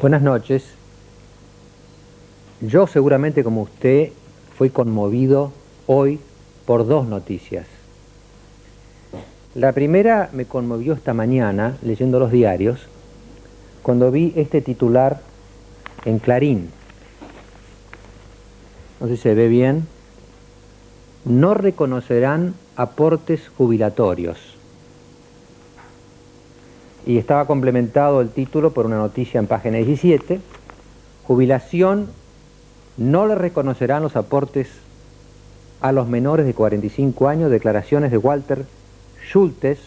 Buenas noches. Yo seguramente como usted fui conmovido hoy por dos noticias. La primera me conmovió esta mañana leyendo los diarios cuando vi este titular en Clarín. No sé si se ve bien. No reconocerán aportes jubilatorios. Y estaba complementado el título por una noticia en página 17. Jubilación, no le reconocerán los aportes a los menores de 45 años, declaraciones de Walter Schultes,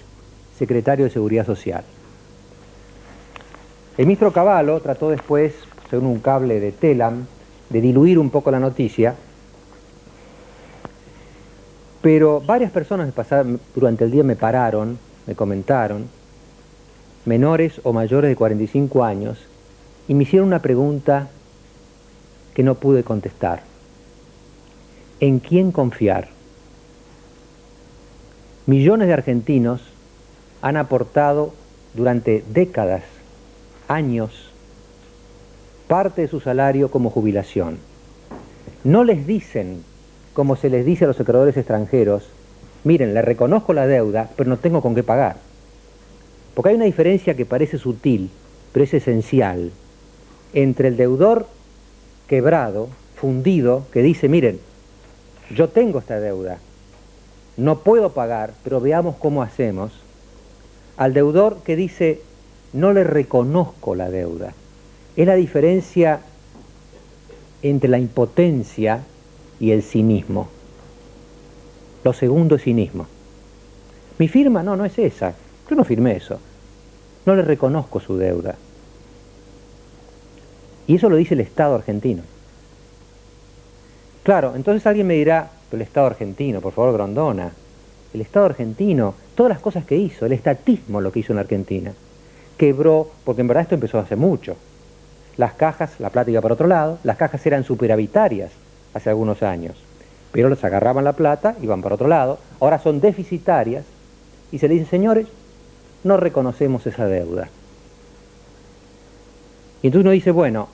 secretario de Seguridad Social. El ministro Cavallo trató después, según un cable de Telam, de diluir un poco la noticia, pero varias personas durante el día me pararon, me comentaron, menores o mayores de 45 años, y me hicieron una pregunta que no pude contestar. ¿En quién confiar? Millones de argentinos han aportado durante décadas, años, parte de su salario como jubilación. No les dicen, como se les dice a los acreedores extranjeros, miren, le reconozco la deuda, pero no tengo con qué pagar. Porque hay una diferencia que parece sutil, pero es esencial, entre el deudor quebrado, fundido, que dice, miren, yo tengo esta deuda, no puedo pagar, pero veamos cómo hacemos, al deudor que dice, no le reconozco la deuda. Es la diferencia entre la impotencia y el cinismo. Lo segundo es cinismo. Mi firma no es esa, yo no firmé eso, no le reconozco su deuda. Y eso lo dice el Estado argentino. Claro, entonces alguien me dirá, pero el Estado argentino, por favor, Grondona, el Estado argentino, todas las cosas que hizo, el estatismo lo que hizo en la Argentina, quebró, porque en verdad esto empezó hace mucho. Las cajas, la plata iba para otro lado, las cajas eran superavitarias hace algunos años, pero les agarraban la plata, iban para otro lado, ahora son deficitarias, y se le dice, señores, no reconocemos esa deuda. Y entonces uno dice, bueno,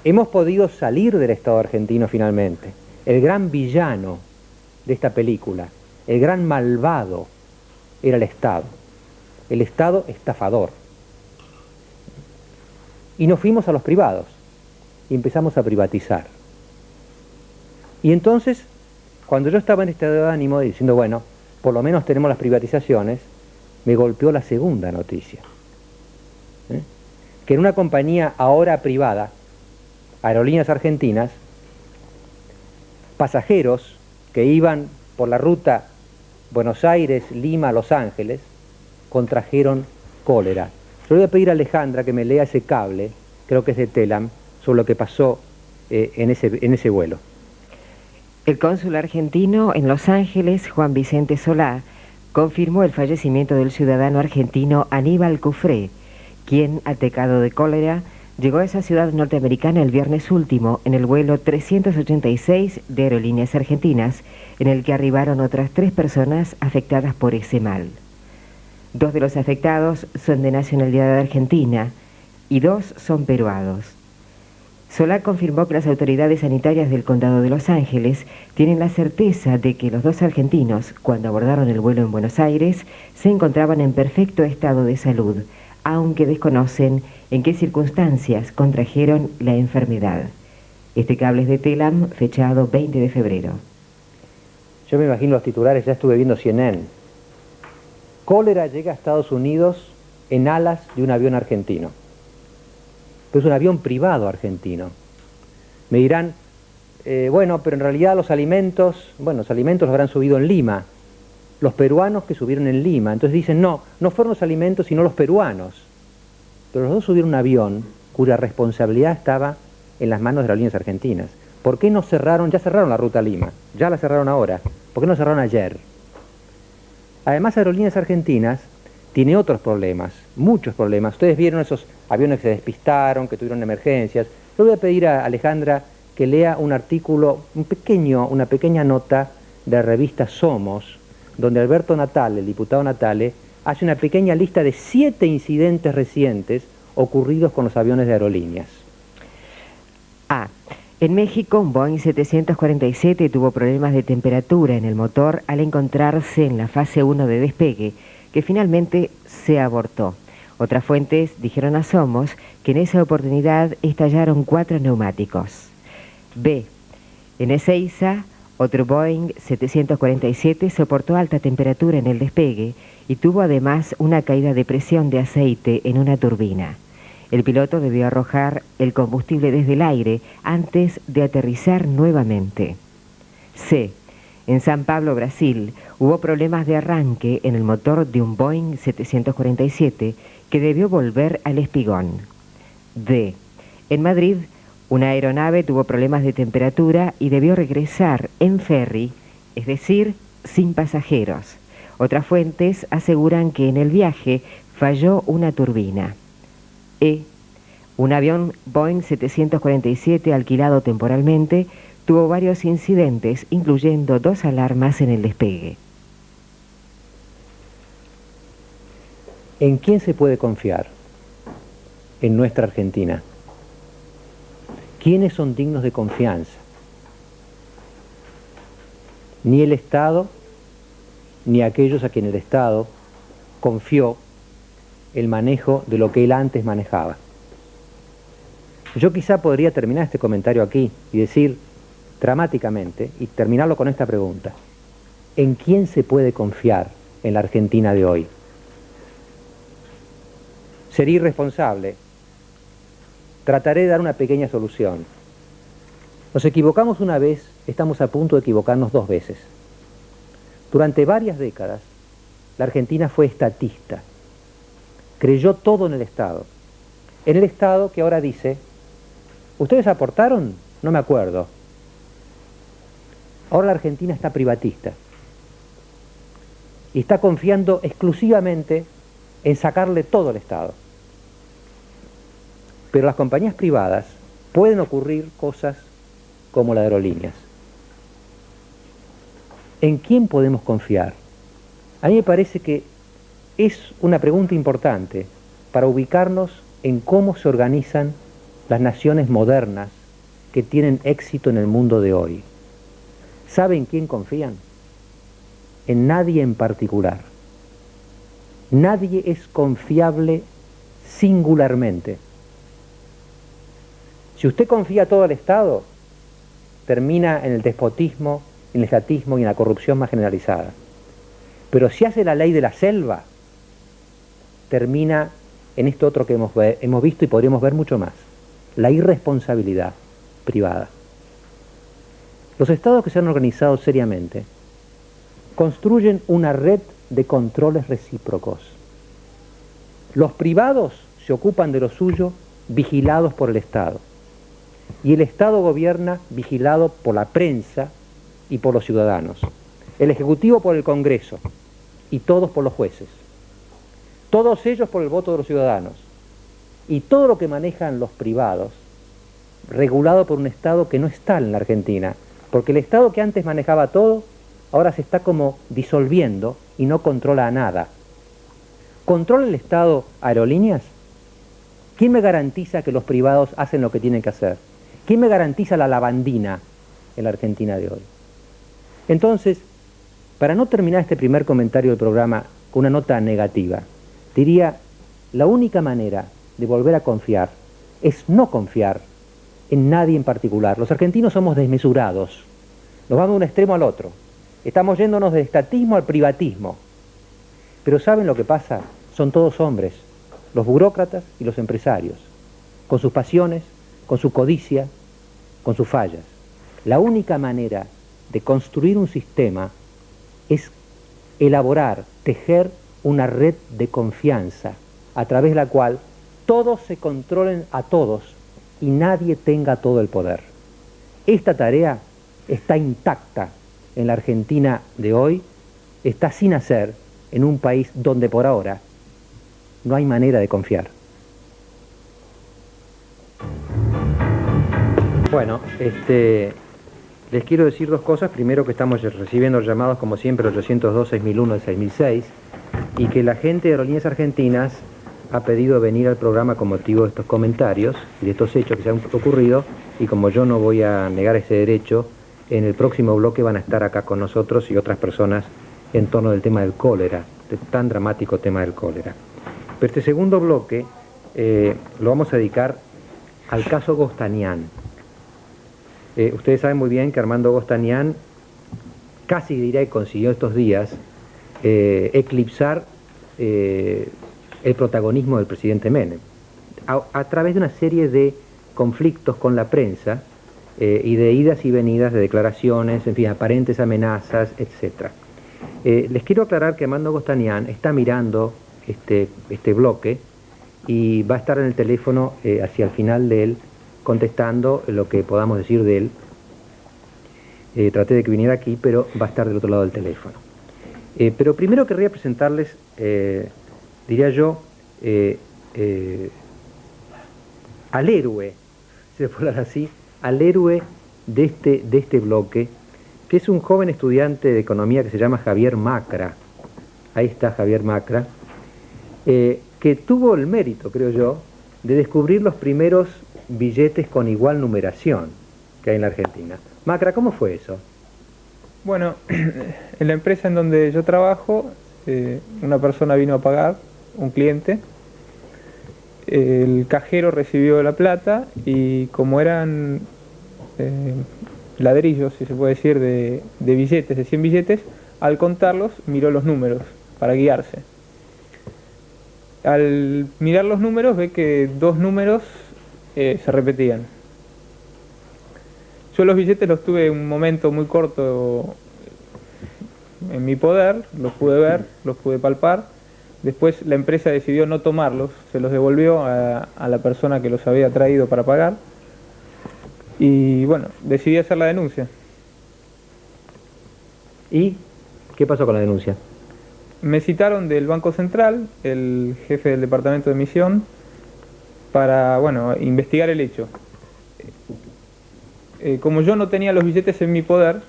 hemos podido salir del Estado argentino finalmente. El gran villano de esta película, el gran malvado, era el Estado estafador. Y nos fuimos a los privados y empezamos a privatizar. Y entonces, cuando yo estaba en estado de ánimo diciendo, bueno, por lo menos tenemos las privatizaciones, me golpeó la segunda noticia. Que en una compañía ahora privada, Aerolíneas Argentinas, pasajeros que iban por la ruta Buenos Aires, Lima, Los Ángeles, contrajeron cólera. Yo le voy a pedir a Alejandra que me lea ese cable, creo que es de Telam, sobre lo que pasó en ese vuelo. El cónsul argentino en Los Ángeles, Juan Vicente Solá, confirmó el fallecimiento del ciudadano argentino Aníbal Cufré, quien, atacado de cólera, llegó a esa ciudad norteamericana el viernes último en el vuelo 386 de Aerolíneas Argentinas, en el que arribaron otras 3 personas afectadas por ese mal. 2 de los afectados son de nacionalidad argentina y 2 son peruanos. Solá confirmó que las autoridades sanitarias del condado de Los Ángeles tienen la certeza de que los 2 argentinos, cuando abordaron el vuelo en Buenos Aires, se encontraban en perfecto estado de salud, aunque desconocen en qué circunstancias contrajeron la enfermedad. Este cable es de Telam, fechado 20 de febrero. Yo me imagino los titulares, ya estuve viendo CNN. Cólera llega a Estados Unidos en alas de un avión argentino. Pero es un avión privado argentino. Me dirán, bueno, pero en realidad los alimentos los habrán subido en Lima. Los peruanos que subieron en Lima. Entonces dicen, no fueron los alimentos, sino los peruanos. Pero los dos subieron un avión cuya responsabilidad estaba en las manos de las Aerolíneas Argentinas. ¿Por qué no cerraron? Ya cerraron la ruta a Lima, ya la cerraron ahora. ¿Por qué no cerraron ayer? Además, Aerolíneas Argentinas tiene otros problemas, muchos problemas. Ustedes vieron esos aviones que se despistaron, que tuvieron emergencias. Yo voy a pedir a Alejandra que lea un artículo, una pequeña nota de la revista Somos, donde Alberto Natale, el diputado Natale, hace una pequeña lista de 7 incidentes recientes ocurridos con los aviones de aerolíneas? A. En México, un Boeing 747 tuvo problemas de temperatura en el motor al encontrarse en la fase 1 de despegue, que finalmente se abortó. Otras fuentes dijeron a Somos que en esa oportunidad estallaron 4 neumáticos. B. En Ezeiza, otro Boeing 747 soportó alta temperatura en el despegue y tuvo además una caída de presión de aceite en una turbina. El piloto debió arrojar el combustible desde el aire antes de aterrizar nuevamente. C. En San Pablo, Brasil, hubo problemas de arranque en el motor de un Boeing 747 que debió volver al espigón. D. En Madrid, una aeronave tuvo problemas de temperatura y debió regresar en ferry, es decir, sin pasajeros. Otras fuentes aseguran que en el viaje falló una turbina. E. Un avión Boeing 747 alquilado temporalmente tuvo varios incidentes, incluyendo 2 alarmas en el despegue. ¿En quién se puede confiar en nuestra Argentina? ¿Quiénes son dignos de confianza? Ni el Estado, ni aquellos a quienes el Estado confió el manejo de lo que él antes manejaba. Yo quizá podría terminar este comentario aquí y decir dramáticamente, y terminarlo con esta pregunta: ¿en quién se puede confiar en la Argentina de hoy? Sería irresponsable. Trataré de dar una pequeña solución. Nos equivocamos una vez, estamos a punto de equivocarnos 2 veces. Durante varias décadas, la Argentina fue estatista. Creyó todo en el Estado. En el Estado que ahora dice: ¿ustedes aportaron? No me acuerdo. Ahora la Argentina está privatista. Y está confiando exclusivamente en sacarle todo al Estado. Pero las compañías privadas pueden ocurrir cosas como las aerolíneas. ¿En quién podemos confiar? A mí me parece que es una pregunta importante para ubicarnos en cómo se organizan las naciones modernas que tienen éxito en el mundo de hoy. ¿Saben quién confían? En nadie en particular. Nadie es confiable singularmente. Si usted confía todo al Estado, termina en el despotismo, en el estatismo y en la corrupción más generalizada. Pero si hace la ley de la selva, termina en esto otro que hemos visto y podríamos ver mucho más: la irresponsabilidad privada. Los estados que se han organizado seriamente construyen una red de controles recíprocos. Los privados se ocupan de lo suyo, vigilados por el Estado. Y el Estado gobierna vigilado por la prensa y por los ciudadanos. El Ejecutivo por el Congreso y todos por los jueces. Todos ellos por el voto de los ciudadanos. Y todo lo que manejan los privados, regulado por un Estado que no está en la Argentina. Porque el Estado que antes manejaba todo, ahora se está como disolviendo y no controla a nada. ¿Controla el Estado aerolíneas? ¿Quién me garantiza que los privados hacen lo que tienen que hacer? ¿Quién me garantiza la lavandina en la Argentina de hoy? Entonces, para no terminar este primer comentario del programa con una nota negativa, diría: la única manera de volver a confiar es no confiar en nadie en particular. Los argentinos somos desmesurados, nos vamos de un extremo al otro, estamos yéndonos del estatismo al privatismo. Pero ¿saben lo que pasa? Son todos hombres, los burócratas y los empresarios, con sus pasiones, con su codicia, con sus fallas. La única manera de construir un sistema es elaborar, tejer una red de confianza a través de la cual todos se controlen a todos y nadie tenga todo el poder. Esta tarea está intacta en la Argentina de hoy, está sin hacer en un país donde por ahora no hay manera de confiar. Bueno, les quiero decir 2 cosas. Primero, que estamos recibiendo llamados, como siempre, 802-6001 del 6006, y que la gente de Aerolíneas Argentinas ha pedido venir al programa con motivo de estos comentarios y de estos hechos que se han ocurrido, y como yo no voy a negar ese derecho, en el próximo bloque van a estar acá con nosotros y otras personas en torno del tema del cólera, del tan dramático tema del cólera. Pero este segundo bloque lo vamos a dedicar al caso Gostanián. Ustedes saben muy bien que Armando Gostanián casi diré que consiguió estos días eclipsar el protagonismo del presidente Menem a través de una serie de conflictos con la prensa y de idas y venidas de declaraciones, en fin, aparentes amenazas, etc. Les quiero aclarar que Armando Gostanián está mirando este bloque y va a estar en el teléfono hacia el final de él contestando lo que podamos decir de él. Traté de que viniera aquí, pero va a estar del otro lado del teléfono. Pero primero querría presentarles, diría yo, al héroe, si se puede hablar así, al héroe de este bloque, que es un joven estudiante de economía que se llama Javier Macra. Ahí está Javier Macra, que tuvo el mérito, creo yo, de descubrir los primeros billetes con igual numeración que hay en la Argentina. Macra, ¿cómo fue eso? Bueno, en la empresa en donde yo trabajo, una persona vino a pagar, un cliente, el cajero recibió la plata y como eran ladrillos, si se puede decir, de billetes, de 100 billetes, al contarlos miró los números para guiarse. Al mirar los números ve que dos números se repetían. Yo los billetes los tuve un momento muy corto en mi poder, los pude ver, los pude palpar. Después la empresa decidió no tomarlos, se los devolvió a la persona que los había traído para pagar. Y bueno, decidí hacer la denuncia. ¿Y qué pasó con la denuncia? Me citaron del Banco Central, el jefe del departamento de emisión, para, bueno, investigar el hecho. Como yo no tenía los billetes en mi poder,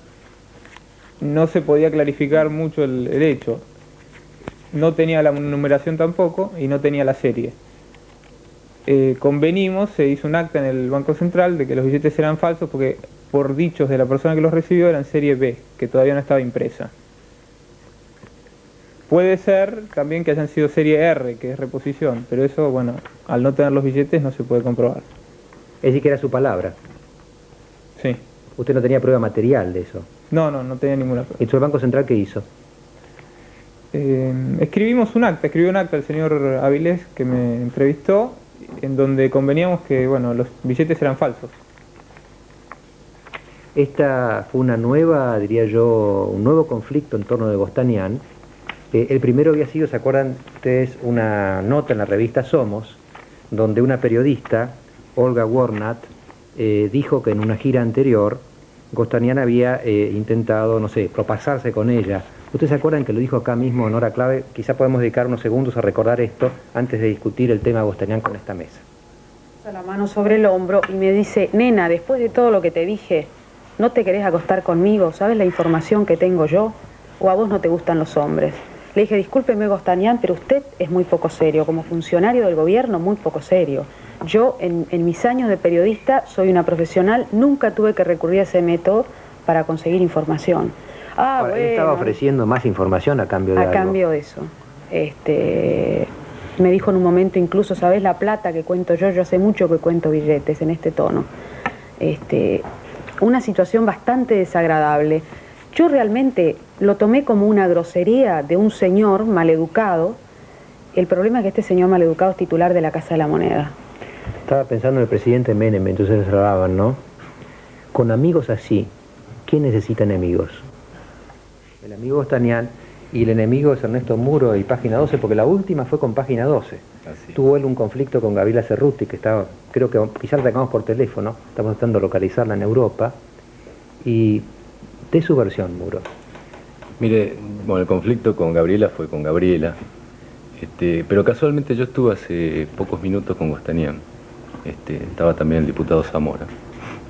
no se podía clarificar mucho el hecho. No tenía la numeración tampoco y no tenía la serie. Convenimos, se hizo un acta en el Banco Central de que los billetes eran falsos porque por dichos de la persona que los recibió eran serie B, que todavía no estaba impresa. Puede ser también que hayan sido serie R, que es reposición, pero eso, bueno, al no tener los billetes no se puede comprobar. Es decir, que era su palabra. Sí. ¿Usted no tenía prueba material de eso? No tenía ninguna prueba. ¿Y el Banco Central qué hizo? Escribió un acta el señor Avilés que me entrevistó, en donde conveníamos que, bueno, los billetes eran falsos. Esta fue una nueva, diría yo, un nuevo conflicto en torno de Gostanián. El primero había sido, ¿se acuerdan ustedes? Una nota en la revista Somos, donde una periodista, Olga Warnat, dijo que en una gira anterior Gostanián había intentado, no sé, propasarse con ella. ¿Ustedes se acuerdan que lo dijo acá mismo en hora clave? Quizá podemos dedicar unos segundos a recordar esto antes de discutir el tema Gostanián con esta mesa. La mano sobre el hombro y me dice: nena, después de todo lo que te dije, ¿no te querés acostar conmigo? ¿Sabes la información que tengo yo? ¿O a vos no te gustan los hombres? Le dije: discúlpeme, Gostanián, pero usted es muy poco serio. Como funcionario del gobierno, muy poco serio. Yo, en mis años de periodista, soy una profesional, nunca tuve que recurrir a ese método para conseguir información. Ahora, bueno, él estaba ofreciendo más información a cambio de algo. A cambio de eso. Me dijo en un momento incluso: ¿sabés la plata que cuento yo? Yo hace mucho que cuento billetes en este tono. Una situación bastante desagradable. Yo realmente lo tomé como una grosería de un señor maleducado. El problema es que este señor maleducado es titular de la Casa de la Moneda. Estaba pensando en el presidente Menem, entonces se hablaban, ¿no? Con amigos así, ¿quién necesita enemigos? El amigo Gostanián y el enemigo es Ernesto Muro y Página 12, porque la última fue con Página 12. Así. Tuvo él un conflicto con Gabriela Cerruti, que estaba, creo que quizás la sacamos por teléfono, estamos tratando de localizarla en Europa, y de su versión, Muro. Mire, bueno, el conflicto con Gabriela fue con Gabriela, pero casualmente yo estuve hace pocos minutos con Gostanián, estaba también el diputado Zamora.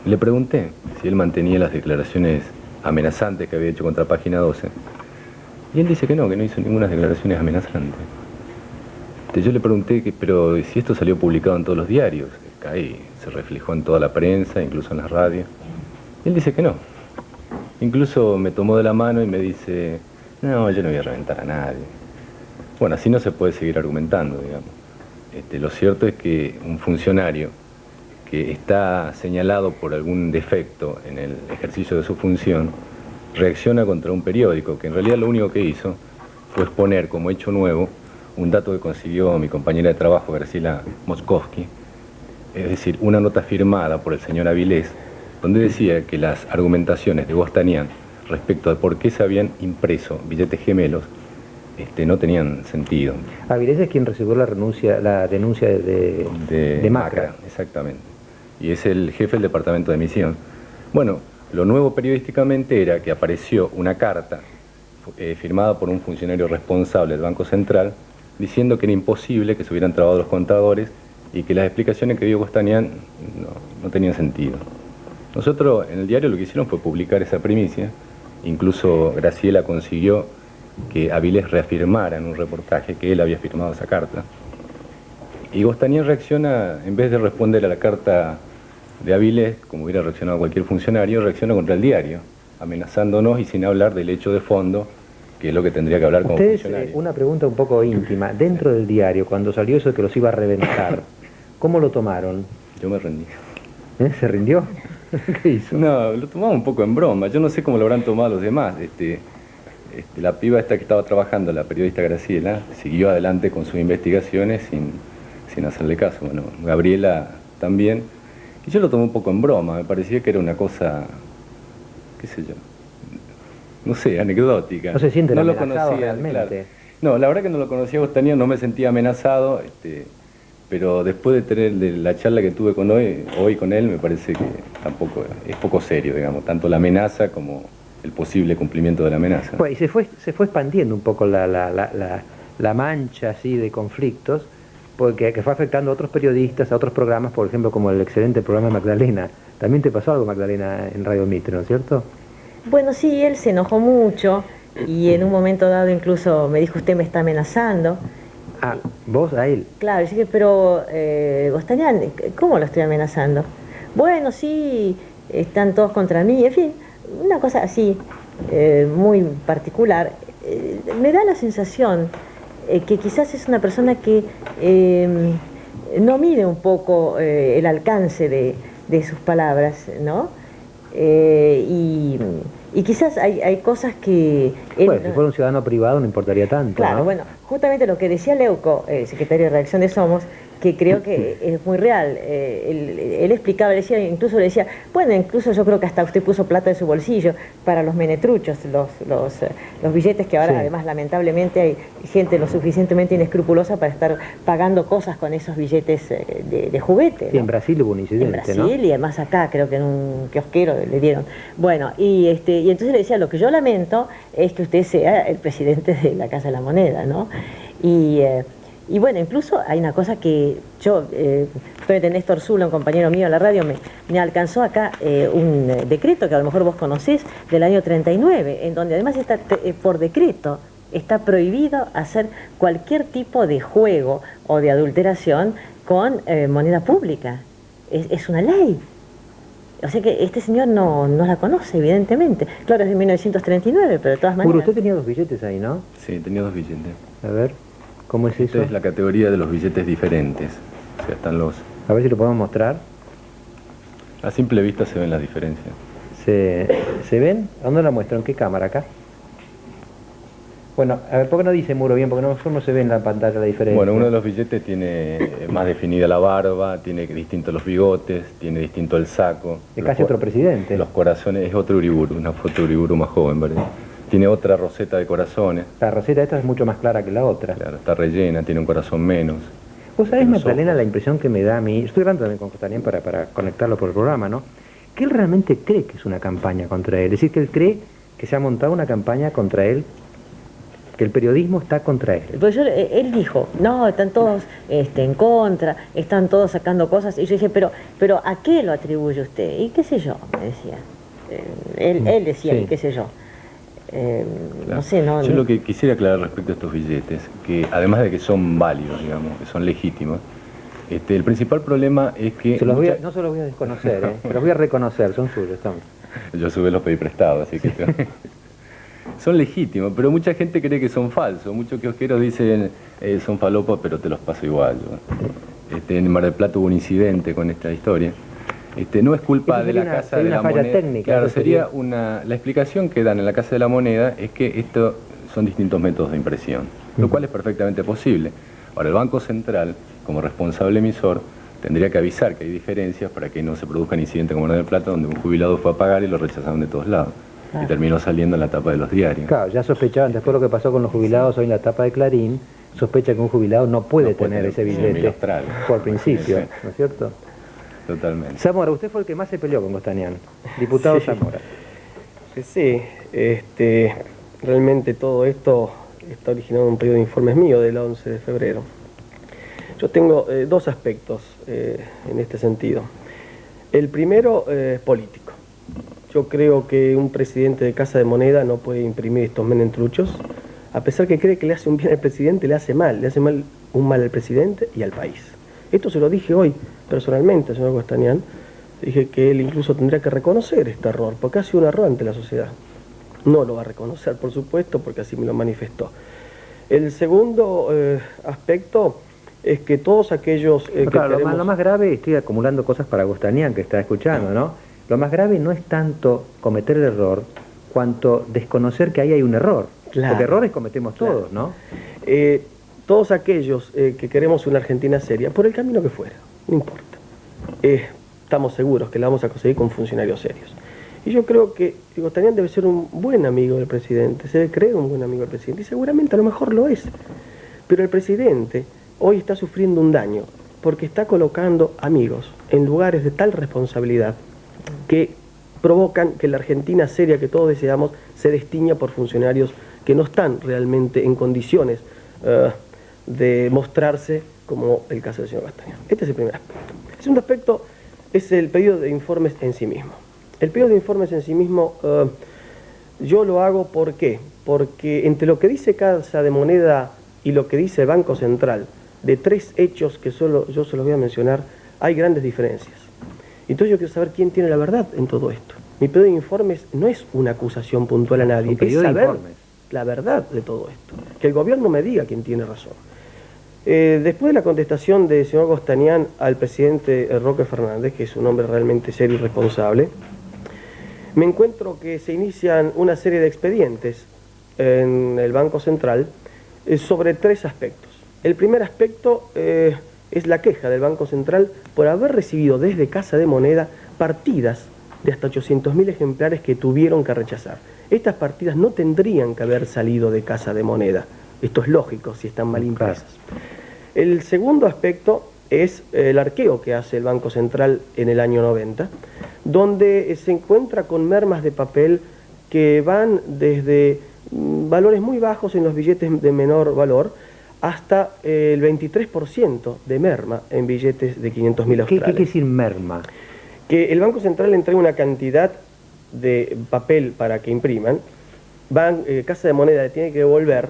Le pregunté si él mantenía las declaraciones amenazantes que había hecho contra Página 12, y él dice que no hizo ninguna declaración amenazante. Yo le pregunté, pero si esto salió publicado en todos los diarios, ahí se reflejó en toda la prensa, incluso en las radios. Y él dice que no. Incluso me tomó de la mano y me dice, no, yo no voy a reventar a nadie. Bueno, así no se puede seguir argumentando, digamos. Lo cierto es que un funcionario que está señalado por algún defecto en el ejercicio de su función, reacciona contra un periódico, que en realidad lo único que hizo fue exponer como hecho nuevo un dato que consiguió mi compañera de trabajo, Graciela Moskowski, es decir, una nota firmada por el señor Avilés, donde decía que las argumentaciones de Gostanián respecto de por qué se habían impreso billetes gemelos no tenían sentido. Avilés es quien recibió la denuncia de Macra. Exactamente. Y es el jefe del departamento de emisión. Bueno, lo nuevo periodísticamente era que apareció una carta firmada por un funcionario responsable del Banco Central diciendo que era imposible que se hubieran trabado los contadores y que las explicaciones que dio Gostanián no tenían sentido. Nosotros en el diario lo que hicieron fue publicar esa primicia, incluso Graciela consiguió que Avilés reafirmara en un reportaje que él había firmado esa carta. Y Gostanián reacciona, en vez de responder a la carta de Avilés, como hubiera reaccionado cualquier funcionario, reacciona contra el diario, amenazándonos y sin hablar del hecho de fondo, que es lo que tendría que hablar como funcionario. Una pregunta un poco íntima. Dentro del diario, cuando salió eso de que los iba a reventar, ¿cómo lo tomaron? Yo me rendí. ¿Se rindió? ¿Qué hizo? No, lo tomaba un poco en broma. Yo no sé cómo lo habrán tomado los demás. La piba esta que estaba trabajando, la periodista Graciela, siguió adelante con sus investigaciones sin hacerle caso. Bueno, Gabriela también. Y yo lo tomé un poco en broma. Me parecía que era una cosa, qué sé yo, no sé, anecdótica. No se siente no lo amenazado conocía realmente. Claro. No, la verdad que no lo conocía a Gostanián, no me sentía amenazado. Pero después de tener la charla que tuve hoy con él, me parece que tampoco es poco serio, digamos, tanto la amenaza como el posible cumplimiento de la amenaza. Pues, y se fue expandiendo un poco la mancha así de conflictos, porque que fue afectando a otros periodistas, a otros programas, por ejemplo, como el excelente programa de Magdalena. También te pasó algo, Magdalena, en Radio Mitre, ¿no es cierto? Bueno, sí, él se enojó mucho y en un momento dado incluso me dijo, usted me está amenazando. Ah, ¿vos a él? Claro, yo dije, pero Gostanián, ¿cómo lo estoy amenazando? Bueno, sí, están todos contra mí, en fin, una cosa así, muy particular. Me da la sensación que quizás es una persona que no mide un poco el alcance de sus palabras, ¿no? Y quizás hay cosas que... Bueno, si fuera un ciudadano privado no importaría tanto, claro, ¿no? bueno, justamente lo que decía Leuco, el secretario de Redacción de Somos, que creo que es muy real. Él explicaba, incluso le decía, bueno, incluso yo creo que hasta usted puso plata de su bolsillo para los menetruchos, los billetes que ahora, sí, además lamentablemente hay gente lo suficientemente inescrupulosa para estar pagando cosas con esos billetes de juguete, ¿no? Sí, en Brasil hubo un incidente, en Brasil, ¿no? Y además acá creo que en un kiosquero le dieron. Bueno, y entonces le decía, lo que yo lamento es que usted sea el presidente de la Casa de la Moneda, ¿no? Y bueno, incluso hay una cosa que yo, de Néstor Zula, un compañero mío en la radio, me alcanzó acá un decreto que a lo mejor vos conocés, del año 39, en donde además está por decreto está prohibido hacer cualquier tipo de juego o de adulteración con moneda pública. Es una ley. O sea que este señor no la conoce, evidentemente. Claro, es de 1939, pero de todas maneras... Usted tenía dos billetes ahí, ¿no? Sí, tenía dos billetes. A ver, ¿cómo es eso? Esta es la categoría de los billetes diferentes. O sea, están los... A ver si lo podemos mostrar. A simple vista se ven las diferencias. ¿Se ven? ¿A dónde la muestro? ¿En qué cámara? ¿Acá? Bueno, a ver, ¿por qué no dice Muro bien? Porque no se ve en la pantalla la diferencia. Bueno, uno de los billetes tiene más definida la barba, tiene distintos los bigotes, tiene distinto el saco. Es casi otro presidente. Los corazones, es otro Uriburu, una foto de Uriburu más joven, ¿verdad? Tiene otra roseta de corazones. La roseta esta es mucho más clara que la otra. Claro, está rellena, tiene un corazón menos. ¿Vos sabés, Magdalena, la impresión que me da a mí? Estoy hablando también con Gostanián para conectarlo por el programa, ¿no? Que él realmente cree que es una campaña contra él. Es decir, que él cree que se ha montado una campaña contra él, que el periodismo está contra él. Pues él dijo, no, están todos en contra, están todos sacando cosas. Y yo dije, pero ¿a qué lo atribuye usted? Y qué sé yo, me decía. Él decía, sí, y qué sé yo. Claro. No sé, no... Yo lo que quisiera aclarar respecto a estos billetes, que además de que son válidos, digamos, que son legítimos, el principal problema es que... No se los voy a desconocer, se los voy a reconocer, son suyos. Yo a su vez los pedí prestados, así que... Son legítimos, pero mucha gente cree que son falsos. Muchos kiosqueros dicen, son falopos, pero te los paso igual. En Mar del Plata hubo un incidente con esta historia. No es culpa de la Casa de la Moneda. Técnica, claro, sería la explicación que dan en la Casa de la Moneda es que estos son distintos métodos de impresión, lo cual es perfectamente posible. Ahora, el Banco Central, como responsable emisor, tendría que avisar que hay diferencias para que no se produzcan incidentes como en Mar del Plata, donde un jubilado fue a pagar y lo rechazaron de todos lados. Y terminó saliendo en la tapa de los diarios. Claro, ya sospechaban, después de lo que pasó con los jubilados hoy en la tapa de Clarín, sospecha que un jubilado no puede tener ese billete por principio, ¿no es cierto? Totalmente. Zamora, usted fue el que más se peleó con Gostanián, diputado Sí. Zamora. Sí, realmente todo esto está originado en un pedido de informes mío del 11 de febrero. Yo tengo dos aspectos en este sentido. El primero es político. Yo creo que un presidente de Casa de Moneda no puede imprimir estos menentruchos, a pesar que cree que le hace un bien al presidente, le hace mal un mal al presidente y al país. Esto se lo dije hoy personalmente al señor Gostanián. Dije que él incluso tendría que reconocer este error, porque ha sido un error ante la sociedad. No lo va a reconocer, por supuesto, porque así me lo manifestó. El segundo aspecto es que todos aquellos claro, lo más grave, estoy acumulando cosas para Gostanián, que está escuchando, ¿no? Lo más grave no es tanto cometer el error, cuanto desconocer que ahí hay un error. Claro. Porque errores cometemos todos, ¿no? Todos aquellos que queremos una Argentina seria, por el camino que fuera, no importa. Estamos seguros que la vamos a conseguir con funcionarios serios. Y yo creo que Gostanián debe ser un buen amigo del presidente, se debe creer un buen amigo del presidente, y seguramente a lo mejor lo es. Pero el presidente hoy está sufriendo un daño, porque está colocando amigos en lugares de tal responsabilidad que provocan que la Argentina seria que todos deseamos se destiña por funcionarios que no están realmente en condiciones de mostrarse como el caso del señor Gostanián. Este es el primer aspecto. El segundo aspecto es el pedido de informes en sí mismo. El pedido de informes en sí mismo yo lo hago ¿por qué? Porque entre lo que dice Casa de Moneda y lo que dice el Banco Central, de tres hechos que solo yo se los voy a mencionar, hay grandes diferencias. Entonces yo quiero saber quién tiene la verdad en todo esto. Mi pedido de informes no es una acusación puntual a nadie, es saber la verdad de todo esto. Que el gobierno me diga quién tiene razón. Después de la contestación del señor Gostanián al presidente Roque Fernández, que es un hombre realmente serio y responsable, me encuentro que se inician una serie de expedientes en el Banco Central sobre tres aspectos. El primer aspecto es la queja del Banco Central por haber recibido desde Casa de Moneda partidas de hasta 800.000 ejemplares que tuvieron que rechazar. Estas partidas no tendrían que haber salido de Casa de Moneda. Esto es lógico si están mal impresas. El segundo aspecto es el arqueo que hace el Banco Central en el año 90, donde se encuentra con mermas de papel que van desde valores muy bajos en los billetes de menor valor hasta el 23% de merma en billetes de 500.000 australes. ¿Qué quiere decir merma? Que el Banco Central le entrega una cantidad de papel para que impriman, Casa de Moneda le tiene que devolver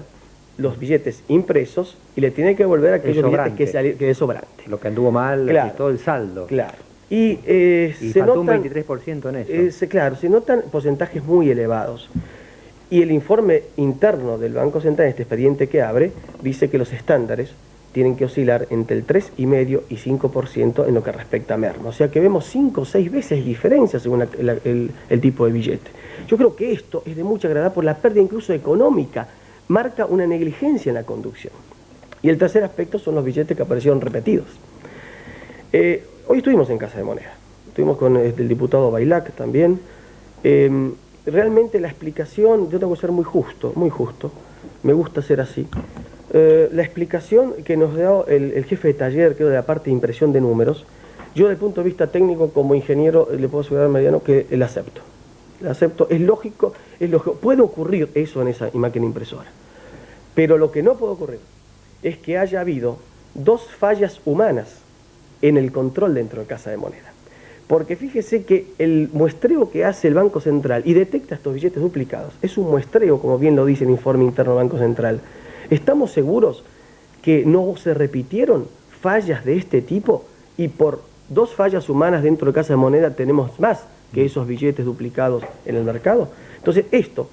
los billetes impresos y le tiene que devolver aquellos billetes que es sobrante. Lo que anduvo mal, claro, y todo el saldo. Claro. Y se faltó un 23% en eso. Claro, se notan porcentajes muy elevados. Y el informe interno del Banco Central, este expediente que abre, dice que los estándares tienen que oscilar entre el 3,5 y 5% en lo que respecta a merma. O sea que vemos 5 o 6 veces diferencia según el tipo de billete. Yo creo que esto es de mucha gravedad por la pérdida incluso económica. Marca una negligencia en la conducción. Y el tercer aspecto son los billetes que aparecieron repetidos. Hoy estuvimos en Casa de Moneda. Estuvimos con el diputado Bailac también. Realmente la explicación, yo tengo que ser muy justo, me gusta ser así. La explicación que nos dio el jefe de taller, creo de la parte de impresión de números, yo desde el punto de vista técnico como ingeniero le puedo asegurar a Mariano que la acepto. La acepto, es lógico, puede ocurrir eso en esa máquina impresora. Pero lo que no puede ocurrir es que haya habido 2 fallas humanas en el control dentro de Casa de Moneda. Porque fíjese que el muestreo que hace el Banco Central y detecta estos billetes duplicados, es un muestreo, como bien lo dice el informe interno del Banco Central. ¿Estamos seguros que no se repitieron fallas de este tipo? Y por 2 fallas humanas dentro de Casa de Moneda tenemos más que esos billetes duplicados en el mercado. Entonces esto,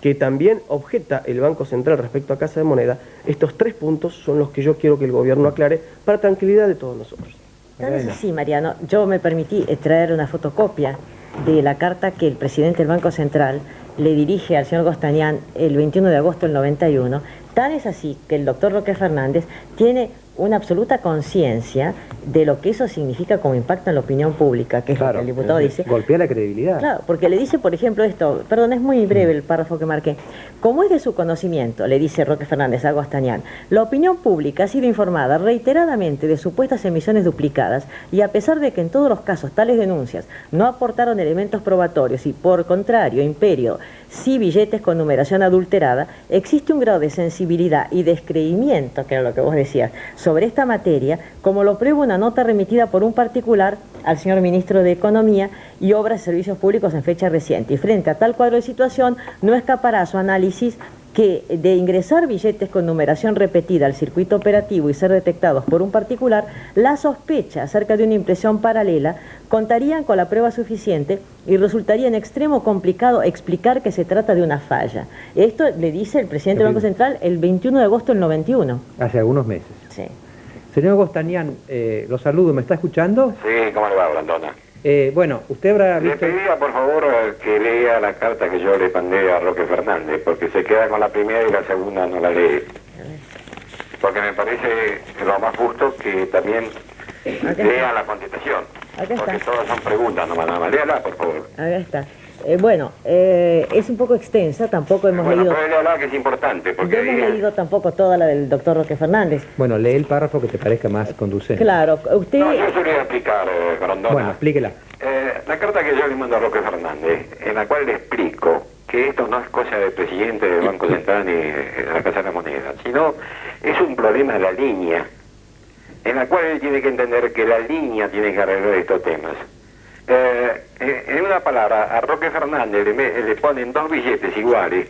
que también objeta el Banco Central respecto a Casa de Moneda, estos 3 puntos son los que yo quiero que el gobierno aclare para tranquilidad de todos nosotros. Tal vez sí, Mariano. Yo me permití traer una fotocopia de la carta que el presidente del Banco Central le dirige al señor Gostanián el 21 de agosto del 91. Tan es así que el doctor Roque Fernández tiene una absoluta conciencia de lo que eso significa como impacto en la opinión pública, que es lo que el diputado dice. Golpea la credibilidad. Claro, porque le dice, por ejemplo, esto, perdón, es muy breve el párrafo que marqué. Como es de su conocimiento, le dice Roque Fernández a Gostanián, la opinión pública ha sido informada reiteradamente de supuestas emisiones duplicadas y a pesar de que en todos los casos tales denuncias no aportaron elementos probatorios y por contrario, imperio, sí billetes con numeración adulterada, existe un grado de sensibilidad y descreimiento, que era lo que vos decías, sobre esta materia, como lo prueba una nota remitida por un particular al señor ministro de Economía y Obras y Servicios Públicos en fecha reciente. Y frente a tal cuadro de situación, no escapará su análisis que de ingresar billetes con numeración repetida al circuito operativo y ser detectados por un particular, la sospecha acerca de una impresión paralela contarían con la prueba suficiente y resultaría en extremo complicado explicar que se trata de una falla. Esto le dice el presidente del Banco Central el 21 de agosto del 91. Hace algunos meses. Sí. Señor Gostanián, lo saludo, ¿me está escuchando? Sí, ¿cómo le va, Brandona? Bueno, usted habrá Le visto... pedía, por favor, que lea la carta que yo le mandé a Roque Fernández, porque se queda con la primera y la segunda no la lee. Porque me parece lo más justo que también lea la contestación. Acá está. Porque todas son preguntas, no nada más. Léala, por favor. Acá está. Bueno, es un poco extensa, tampoco hemos Bueno, leído... pero léala que es importante, porque No hemos ahí... leído tampoco toda la del doctor Roque Fernández. Bueno, lee el párrafo que te parezca más conducente. Claro, usted... No, yo se lo voy a explicar, Grondona. Bueno, explíquela. La carta que yo le mando a Roque Fernández, en la cual le explico que esto no es cosa del presidente del Banco Central ni de la Casa de la Moneda, sino es un problema de la línea, en la cual él tiene que entender que la línea tiene que arreglar estos temas. En una palabra, a Roque Fernández le ponen 2 billetes iguales,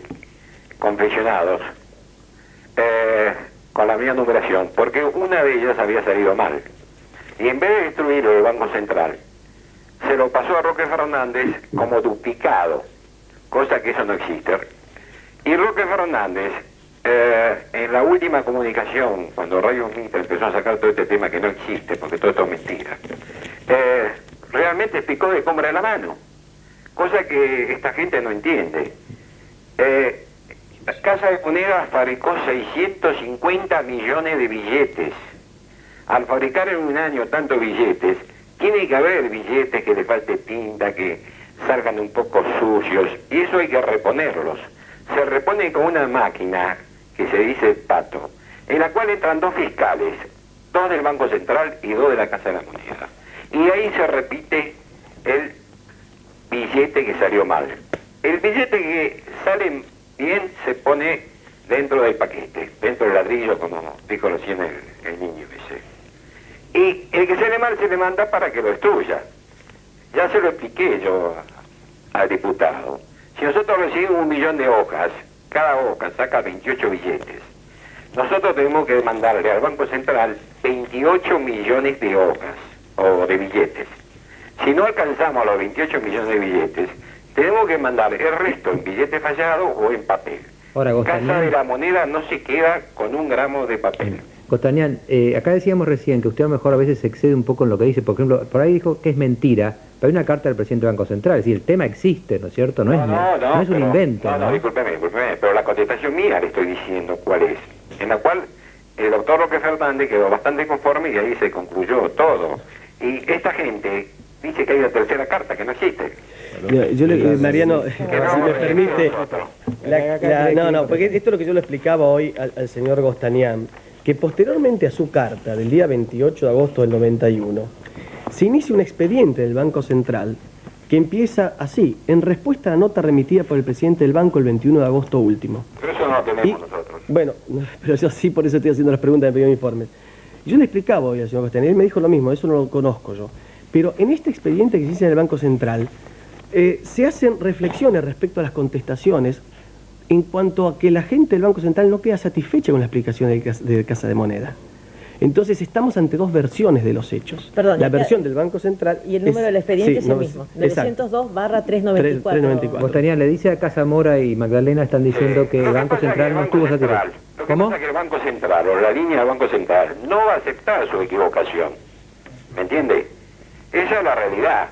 confeccionados, con la misma numeración, porque una de ellas había salido mal. Y en vez de destruirlo el Banco Central, se lo pasó a Roque Fernández como duplicado, cosa que eso no existe. Y Roque Fernández, en la última comunicación, cuando Radio Mitre empezó a sacar todo este tema que no existe, porque todo esto es mentira, realmente explicó de cómo era la mano, cosa que esta gente no entiende. La Casa de Moneda fabricó 650 millones de billetes. Al fabricar en un año tantos billetes, tiene que haber billetes que le falte tinta, que salgan un poco sucios, y eso hay que reponerlos. Se repone con una máquina que se dice pato, en la cual entran 2 fiscales, 2 del Banco Central y 2 de la Casa de la Moneda. Y ahí se repite el billete que salió mal. El billete que sale bien se pone dentro del paquete, dentro del ladrillo, como dijo recién el niño ese. Y el que sale mal se le manda para que lo destruya. Ya se lo expliqué yo al diputado. Si nosotros recibimos 1 millón de hojas, cada hoja saca 28 billetes. Nosotros tenemos que mandarle al Banco Central 28 millones de hojas o de billetes. Si no alcanzamos los 28 millones de billetes, tenemos que mandar el resto en billete fallado o en papel. Ahora, Casa de la Moneda no se queda con 1 gramo de papel. Gostanián, acá decíamos recién que usted a lo mejor a veces se excede un poco en lo que dice. Por ejemplo, por ahí dijo que es mentira, pero hay una carta del presidente del Banco Central. Es decir, el tema existe, ¿no es cierto? No es un invento. No, discúlpeme, pero la contestación mía le estoy diciendo cuál es. En la cual el doctor Roque Fernández quedó bastante conforme y ahí se concluyó todo. Y esta gente dice que hay una tercera carta que no existe. Yo Mariano, si me permite, porque esto es lo que yo le explicaba hoy al señor Gostanián, que posteriormente a su carta del día 28 de agosto del 91, se inicia un expediente del Banco Central que empieza así, en respuesta a la nota remitida por el presidente del banco el 21 de agosto último. Pero eso no lo tenemos nosotros. Bueno, pero yo sí, por eso estoy haciendo las preguntas de pedido de informes. Yo le explicaba hoy al señor Gostanián, él me dijo lo mismo, eso no lo conozco yo. Pero en este expediente que se hizo en el Banco Central, se hacen reflexiones respecto a las contestaciones en cuanto a que la gente del Banco Central no queda satisfecha con la explicación de Casa de Moneda. Entonces estamos ante dos versiones de los hechos. Perdón, la versión del Banco Central... Y el número del expediente es el mismo, 902/394. 394. Bostañán, le dice a Casa Mora y Magdalena, están diciendo que el Banco Central no estuvo satisfecho. ¿Cómo? Lo que pasa es que el Banco Central, o la línea del Banco Central, no va a aceptar su equivocación. ¿Me entiende? Esa es la realidad.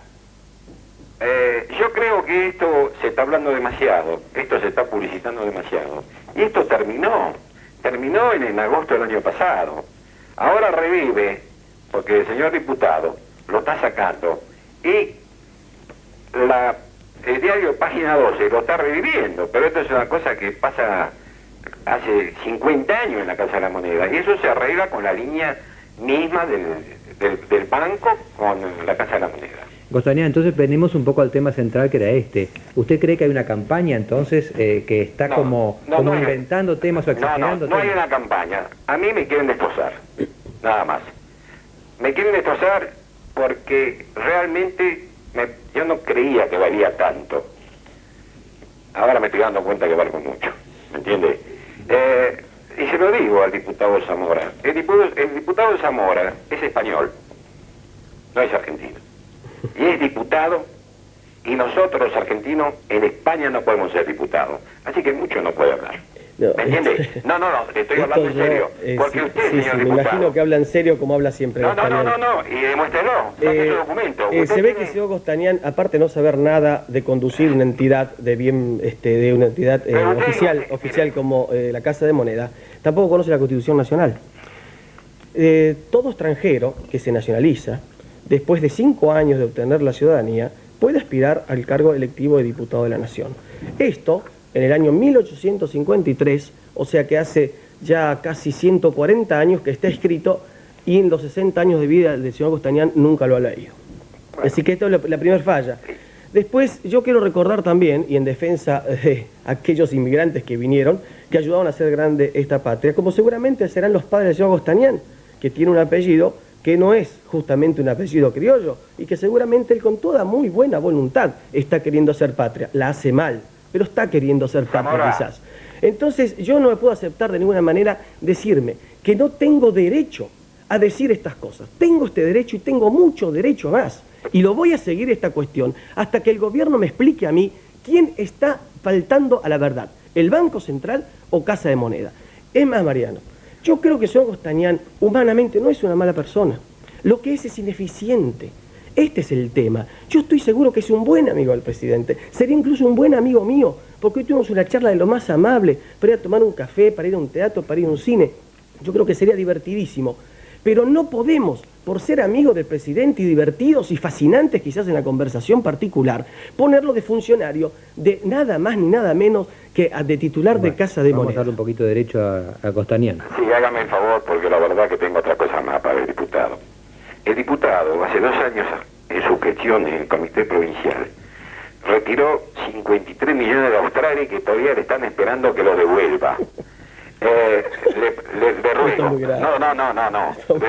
Yo creo que esto se está hablando demasiado, esto se está publicitando demasiado. Y esto terminó en agosto del año pasado. Ahora revive, porque el señor diputado lo está sacando, y el diario Página 12 lo está reviviendo, pero esto es una cosa que pasa hace 50 años en la Casa de la Moneda, y eso se arregla con la línea misma del banco con la Casa de la Moneda. Bostañán, entonces venimos un poco al tema central que era este. ¿Usted cree que hay una campaña entonces que está como inventando temas o exagerando temas? No hay una campaña. A mí me quieren destrozar, nada más. Me quieren destrozar porque realmente yo no creía que valía tanto. Ahora me estoy dando cuenta que valgo mucho, ¿me entiende? Y se lo digo al diputado Zamora. El diputado Zamora es español, no es argentino. Y es diputado, y nosotros los argentinos en España no podemos ser diputados. Así que mucho no puede hablar. ¿Me entiende? No, estoy hablando en serio. Porque usted, señor diputado... Me imagino que habla en serio como habla siempre. No, y demuéstrelo. Saque su documento. Se ve que el señor Bostañán, aparte de no saber nada de conducir una entidad de una entidad oficial como la Casa de Moneda, tampoco conoce la Constitución Nacional. Todo extranjero que se nacionaliza, después de 5 años de obtener la ciudadanía, puede aspirar al cargo electivo de diputado de la Nación. Esto, en el año 1853, o sea que hace ya casi 140 años que está escrito, y en los 60 años de vida del señor Bostañán nunca lo ha leído. Así que esto es la primera falla. Después, yo quiero recordar también, y en defensa de aquellos inmigrantes que vinieron, que ayudaron a hacer grande esta patria, como seguramente serán los padres del señor Bostañán, que tiene un apellido que no es justamente un apellido criollo, y que seguramente él con toda muy buena voluntad está queriendo hacer patria. La hace mal, pero está queriendo hacer patria quizás. Entonces yo no me puedo aceptar de ninguna manera decirme que no tengo derecho a decir estas cosas. Tengo este derecho y tengo mucho derecho más. Y lo voy a seguir esta cuestión hasta que el gobierno me explique a mí quién está faltando a la verdad, el Banco Central o Casa de Moneda. Es más, Mariano, yo creo que el señor Bostañán humanamente no es una mala persona. Lo que es ineficiente. Este es el tema. Yo estoy seguro que es un buen amigo del presidente. Sería incluso un buen amigo mío, porque hoy tuvimos una charla de lo más amable, para ir a tomar un café, para ir a un teatro, para ir a un cine. Yo creo que sería divertidísimo. Pero no podemos, por ser amigos del presidente y divertidos y fascinantes quizás en la conversación particular, ponerlo de funcionario de nada más ni nada menos que de titular de Casa de Moneda. Vamos a darle un poquito de derecho a Bostañán. Sí, hágame el favor, porque la verdad que tengo otra cosa más para el diputado. El diputado, hace 2 años, en su gestión en el Comité Provincial, retiró 53 millones de australes que todavía le están esperando que lo devuelva. Le ruego, le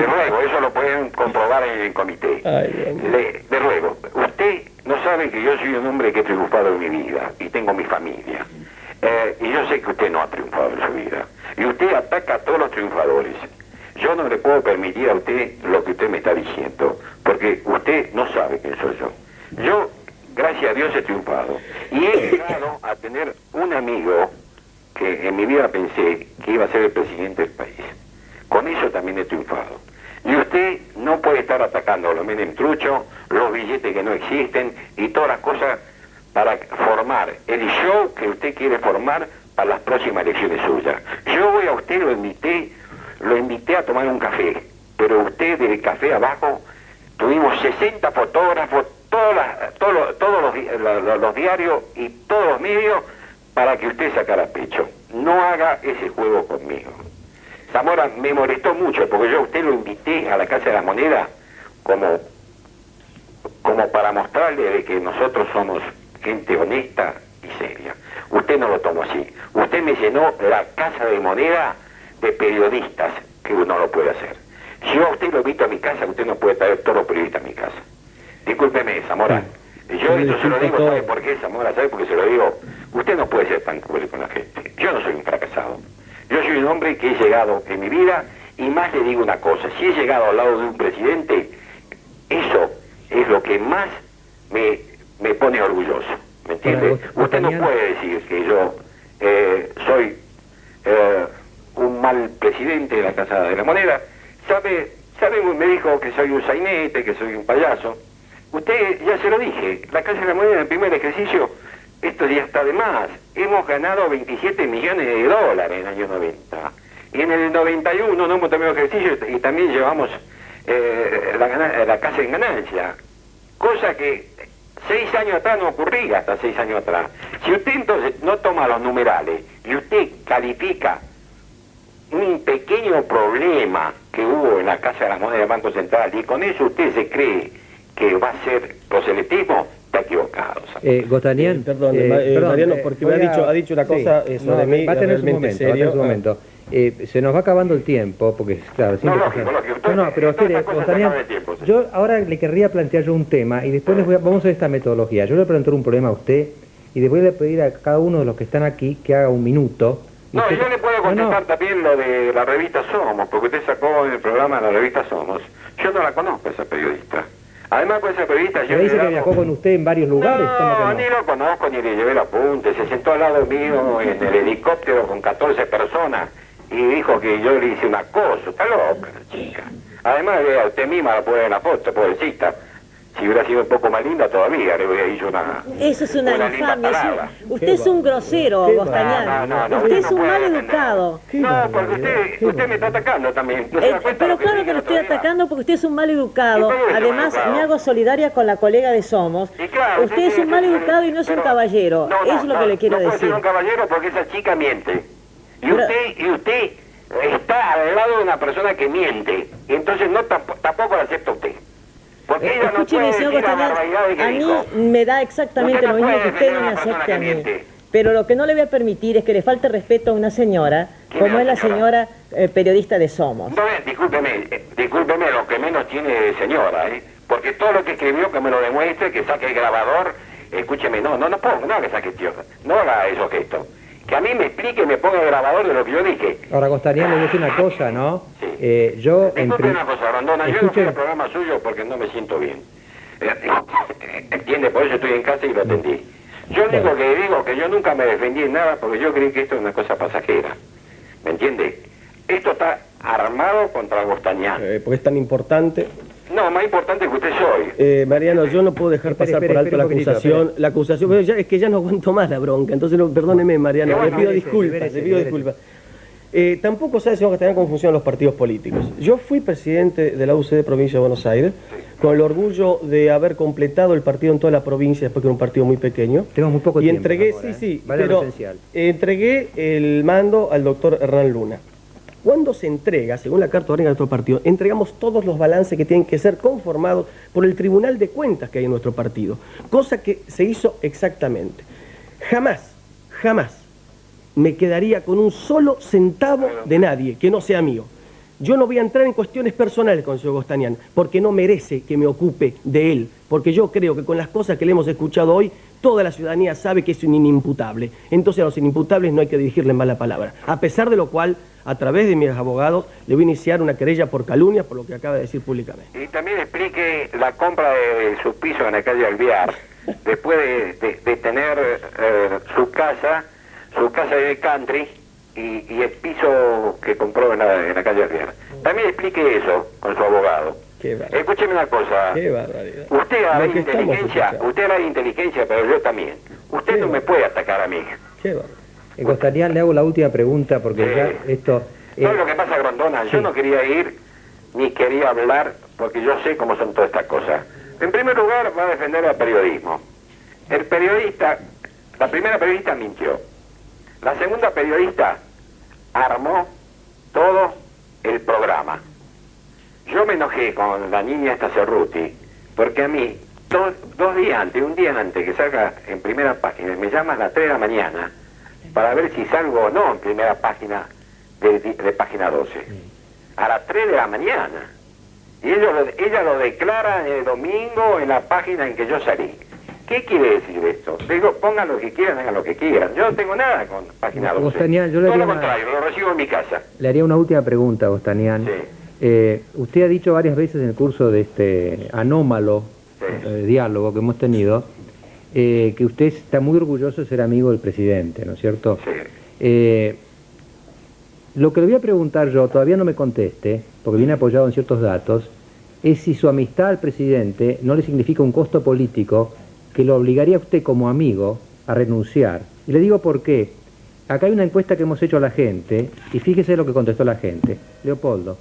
ruego, eso lo pueden comprobar en el comité. Le ruego, usted no sabe que yo soy un hombre que he triunfado en mi vida y tengo mi familia. Y yo sé que usted no ha triunfado en su vida. Y usted ataca a todos los triunfadores. Yo no le puedo permitir a usted lo que usted me está diciendo, porque usted no sabe quién soy yo. Yo, gracias a Dios, he triunfado. Y he llegado a tener un amigo que en mi vida pensé que iba a ser el presidente del país. Con eso también he triunfado. Y usted no puede estar atacando los Menem truchos, los billetes que no existen y todas las cosas para formar el show que usted quiere formar para las próximas elecciones suyas. Yo voy a usted, lo invité a tomar un café, pero usted del café abajo tuvimos 60 fotógrafos, todos los diarios y todos los medios para que usted sacara pecho. No haga ese juego conmigo. Zamora me molestó mucho porque yo a usted lo invité a la Casa de la Moneda como para mostrarle de que nosotros somos gente honesta y seria. Usted no lo tomó así. Usted me llenó la Casa de Moneda de periodistas, que uno lo puede hacer. Si yo a usted lo invito a mi casa, usted no puede traer todos los periodistas a mi casa. Discúlpeme, Zamora. Yo esto se lo digo, ¿sabe por qué, Zamora? ¿Sabe por qué se lo digo? Usted no puede ser tan cruel con la gente. Yo no soy un fracasado. Yo soy un hombre que he llegado en mi vida, y más le digo una cosa, si he llegado al lado de un presidente, eso es lo que más me pone orgulloso. ¿Me entiende? Usted no puede decir que yo soy un mal presidente de la Casa de la Moneda. ¿Sabe? Me dijo que soy un sainete, que soy un payaso. Usted, ya se lo dije, la Casa de la Moneda en el primer ejercicio, esto ya está de más. Hemos ganado 27 millones de dólares en el año 90. Y en el 91 no hemos terminado ejercicio y también llevamos la casa en ganancia. Cosa que 6 años atrás no ocurría, hasta 6 años atrás. Si usted entonces no toma los numerales y usted califica un pequeño problema que hubo en la Casa de la Moneda del Banco Central y con eso usted se cree que va a ser proselitismo, está equivocado. Gostanian, perdón, Mariano, porque ha dicho una cosa sobre mí va a tener su momento, serio. Va a tener su momento. Se nos va acabando el tiempo, porque claro, siempre lógico. Pero espere, Gostanian, yo ahora le querría plantear yo un tema y después vamos a ver esta metodología. Yo le voy a plantear un problema a usted y después le voy a pedir a cada uno de los que están aquí que haga un minuto. No, usted... yo le puedo contestar también lo de la revista Somos, porque usted sacó en el programa la revista Somos. Yo no la conozco, esa periodista. Además, pues esa periodista... ¿Me dice que viajó con usted en varios lugares? No, ni lo conozco, ni le llevé el apunte. Se sentó al lado mío en el helicóptero con 14 personas y dijo que yo le hice un acoso. Está loca la chica. Además, vea, usted misma la puede ver en la foto, pobrecita. Si hubiera sido un poco más linda todavía, le hubiera dicho una... Eso es una infamia. Usted es un grosero, Gostanian. Usted es un mal educado. No, porque usted me está atacando también. Pero claro que lo estoy atacando porque usted es un mal educado. Además, me hago solidaria con la colega de Somos. Usted es un mal educado y no es un caballero. Eso es lo que le quiero decir. No puede ser un caballero porque esa chica miente. Y usted está al lado de una persona que miente. Y entonces tampoco la acepta usted. Porque ella escúcheme, señor Gostanian, a mí me da exactamente lo mismo que usted no me acepte a mí. Pero lo que no le voy a permitir es que le falte respeto a una señora, como es la señora periodista de Somos. No, discúlpeme, lo que menos tiene de señora, porque todo lo que escribió que me lo demuestre, que saque el grabador, escúcheme, no que saque el tío, no haga esos gestos. Que a mí me explique y me ponga el grabador de lo que yo dije. Ahora, Gostanian, le dice una cosa, ¿no? Sí. Disculpe una cosa, Rondona, yo no fui al programa suyo porque no me siento bien. ¿Entiende? Por eso estoy en casa y lo atendí. Yo digo que yo nunca me defendí en nada porque yo creí que esto es una cosa pasajera. ¿Me entiende? Esto está armado contra Gostanian. Porque es tan importante. No, más importante que usted soy. Mariano, yo no puedo dejar pasar por alto la acusación. La acusación, pero es que ya no aguanto más la bronca. Entonces, perdóneme, Mariano, le pido disculpas. Tampoco sabe, señor Gostanian, cómo funcionan los partidos políticos. Yo fui presidente de la UCD Provincia de Buenos Aires, con el orgullo de haber completado el partido en toda la provincia, después que era un partido muy pequeño. Tengo muy poco tiempo. Y entregué, pero entregué el mando al doctor Hernán Luna. Cuando se entrega, según la carta orgánica de nuestro partido, entregamos todos los balances que tienen que ser conformados por el Tribunal de Cuentas que hay en nuestro partido, cosa que se hizo exactamente. Jamás me quedaría con un solo centavo de nadie que no sea mío. Yo no voy a entrar en cuestiones personales con el señor Gostanian, porque no merece que me ocupe de él, porque yo creo que con las cosas que le hemos escuchado hoy, toda la ciudadanía sabe que es un inimputable. Entonces a los inimputables no hay que dirigirles mala palabra. A pesar de lo cual, a través de mis abogados, le voy a iniciar una querella por calumnia por lo que acaba de decir públicamente. Y también explique la compra de su piso en la calle Alvear, después de tener su casa de country y el piso que compró en la calle Alvear. También explique eso con su abogado. Escúcheme una cosa. Qué barbaridad. Usted habla de inteligencia, pero yo también. Usted no me puede atacar a mí. Qué barbaridad. Gostanian, le hago la última pregunta porque ya esto... No, lo que pasa, Grondona, yo no quería ir ni quería hablar porque yo sé cómo son todas estas cosas. En primer lugar, va a defender al periodismo. La primera periodista mintió. La segunda periodista armó todo el programa. Yo me enojé con la niña esta Cerruti porque a mí, un día antes que salga en primera página, me llama a las 3 de la mañana para ver si salgo o no en primera página de página 12. A las 3 de la mañana. Y ella lo declara el domingo en la página en que yo salí. ¿Qué quiere decir esto? Digo, pongan lo que quieran, hagan lo que quieran. Yo no tengo nada con página 12. Gostanian, yo le Todo haría lo contrario, lo recibo en mi casa. Le haría una última pregunta, Gostanian. Sí. Usted ha dicho varias veces en el curso de este anómalo diálogo que hemos tenido, que usted está muy orgulloso de ser amigo del presidente, ¿no es cierto? Sí. Lo que le voy a preguntar yo, todavía no me conteste, porque viene apoyado en ciertos datos, es si su amistad al presidente no le significa un costo político que lo obligaría a usted como amigo a renunciar. Y le digo por qué. Acá hay una encuesta que hemos hecho a la gente, y fíjese lo que contestó la gente. Leopoldo.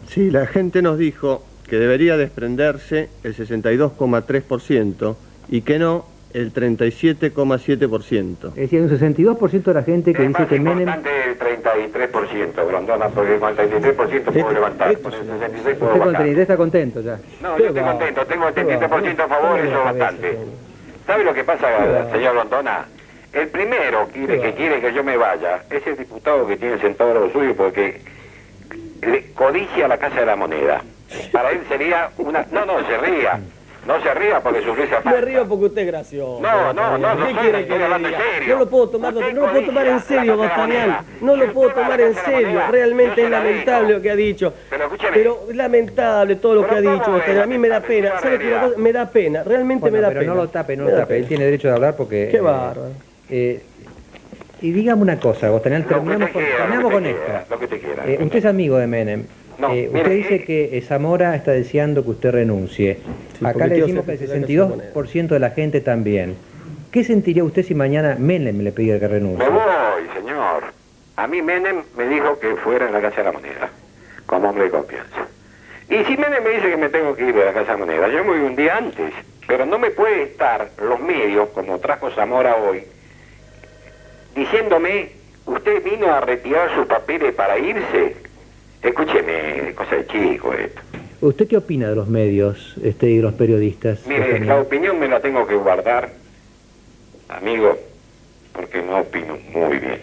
Sí, la gente nos dijo que debería desprenderse el 62,3% y que no el 37,7%. Es decir, hay un 62% de la gente que dice que Menem... Es más importante el 33%, Grondona, porque con el 33% puedo levantar, con el 66% puedo Usted con el bajar. 33 está contento ya. No, yo estoy contento, tengo el 33% a favor, eso es bastante. ¿Sabe lo que pasa, señor Grondona? El primero que quiere que yo me vaya es el diputado que tiene sentado al lado suyo porque le codicia la Casa de la Moneda. Para él sería una... No, se ría. No se ría porque su risa falta. Me río porque usted es gracioso. No, ¿Qué quiere que le hablando diga? en serio. No lo puedo tomar, no lo puedo tomar en serio, Gostanian. No lo puedo tomar en serio. Realmente es lamentable lo que ha dicho. Pero es lamentable todo lo que ha dicho, Gostanian. A mí me da pena. ¿Sabe qué? Me da pena. Realmente me da pena. Pero no lo tape, no lo tape. Él tiene derecho de hablar porque... Qué bárbaro. Y dígame una cosa, Gostanian, terminamos con esto. Lo que te quiera. Usted es amigo de Menem. No, usted dice que Zamora está deseando que usted renuncie. Sí, Acá le decimos que el porque quiero ser 62% de la gente también. ¿Qué sentiría usted si mañana Menem le pidiera que renuncie? Me voy, señor. A mí Menem me dijo que fuera en la Casa de la Moneda, como hombre de confianza. Y si Menem me dice que me tengo que ir de la Casa de la Moneda, yo me voy un día antes. Pero no me puede estar los medios, como trajo Zamora hoy, diciéndome, usted vino a retirar sus papeles para irse. Escúcheme, cosa de chico esto. ¿Usted qué opina de los medios y de los periodistas? Mire, la opinión me la tengo que guardar, amigo, porque no opino muy bien.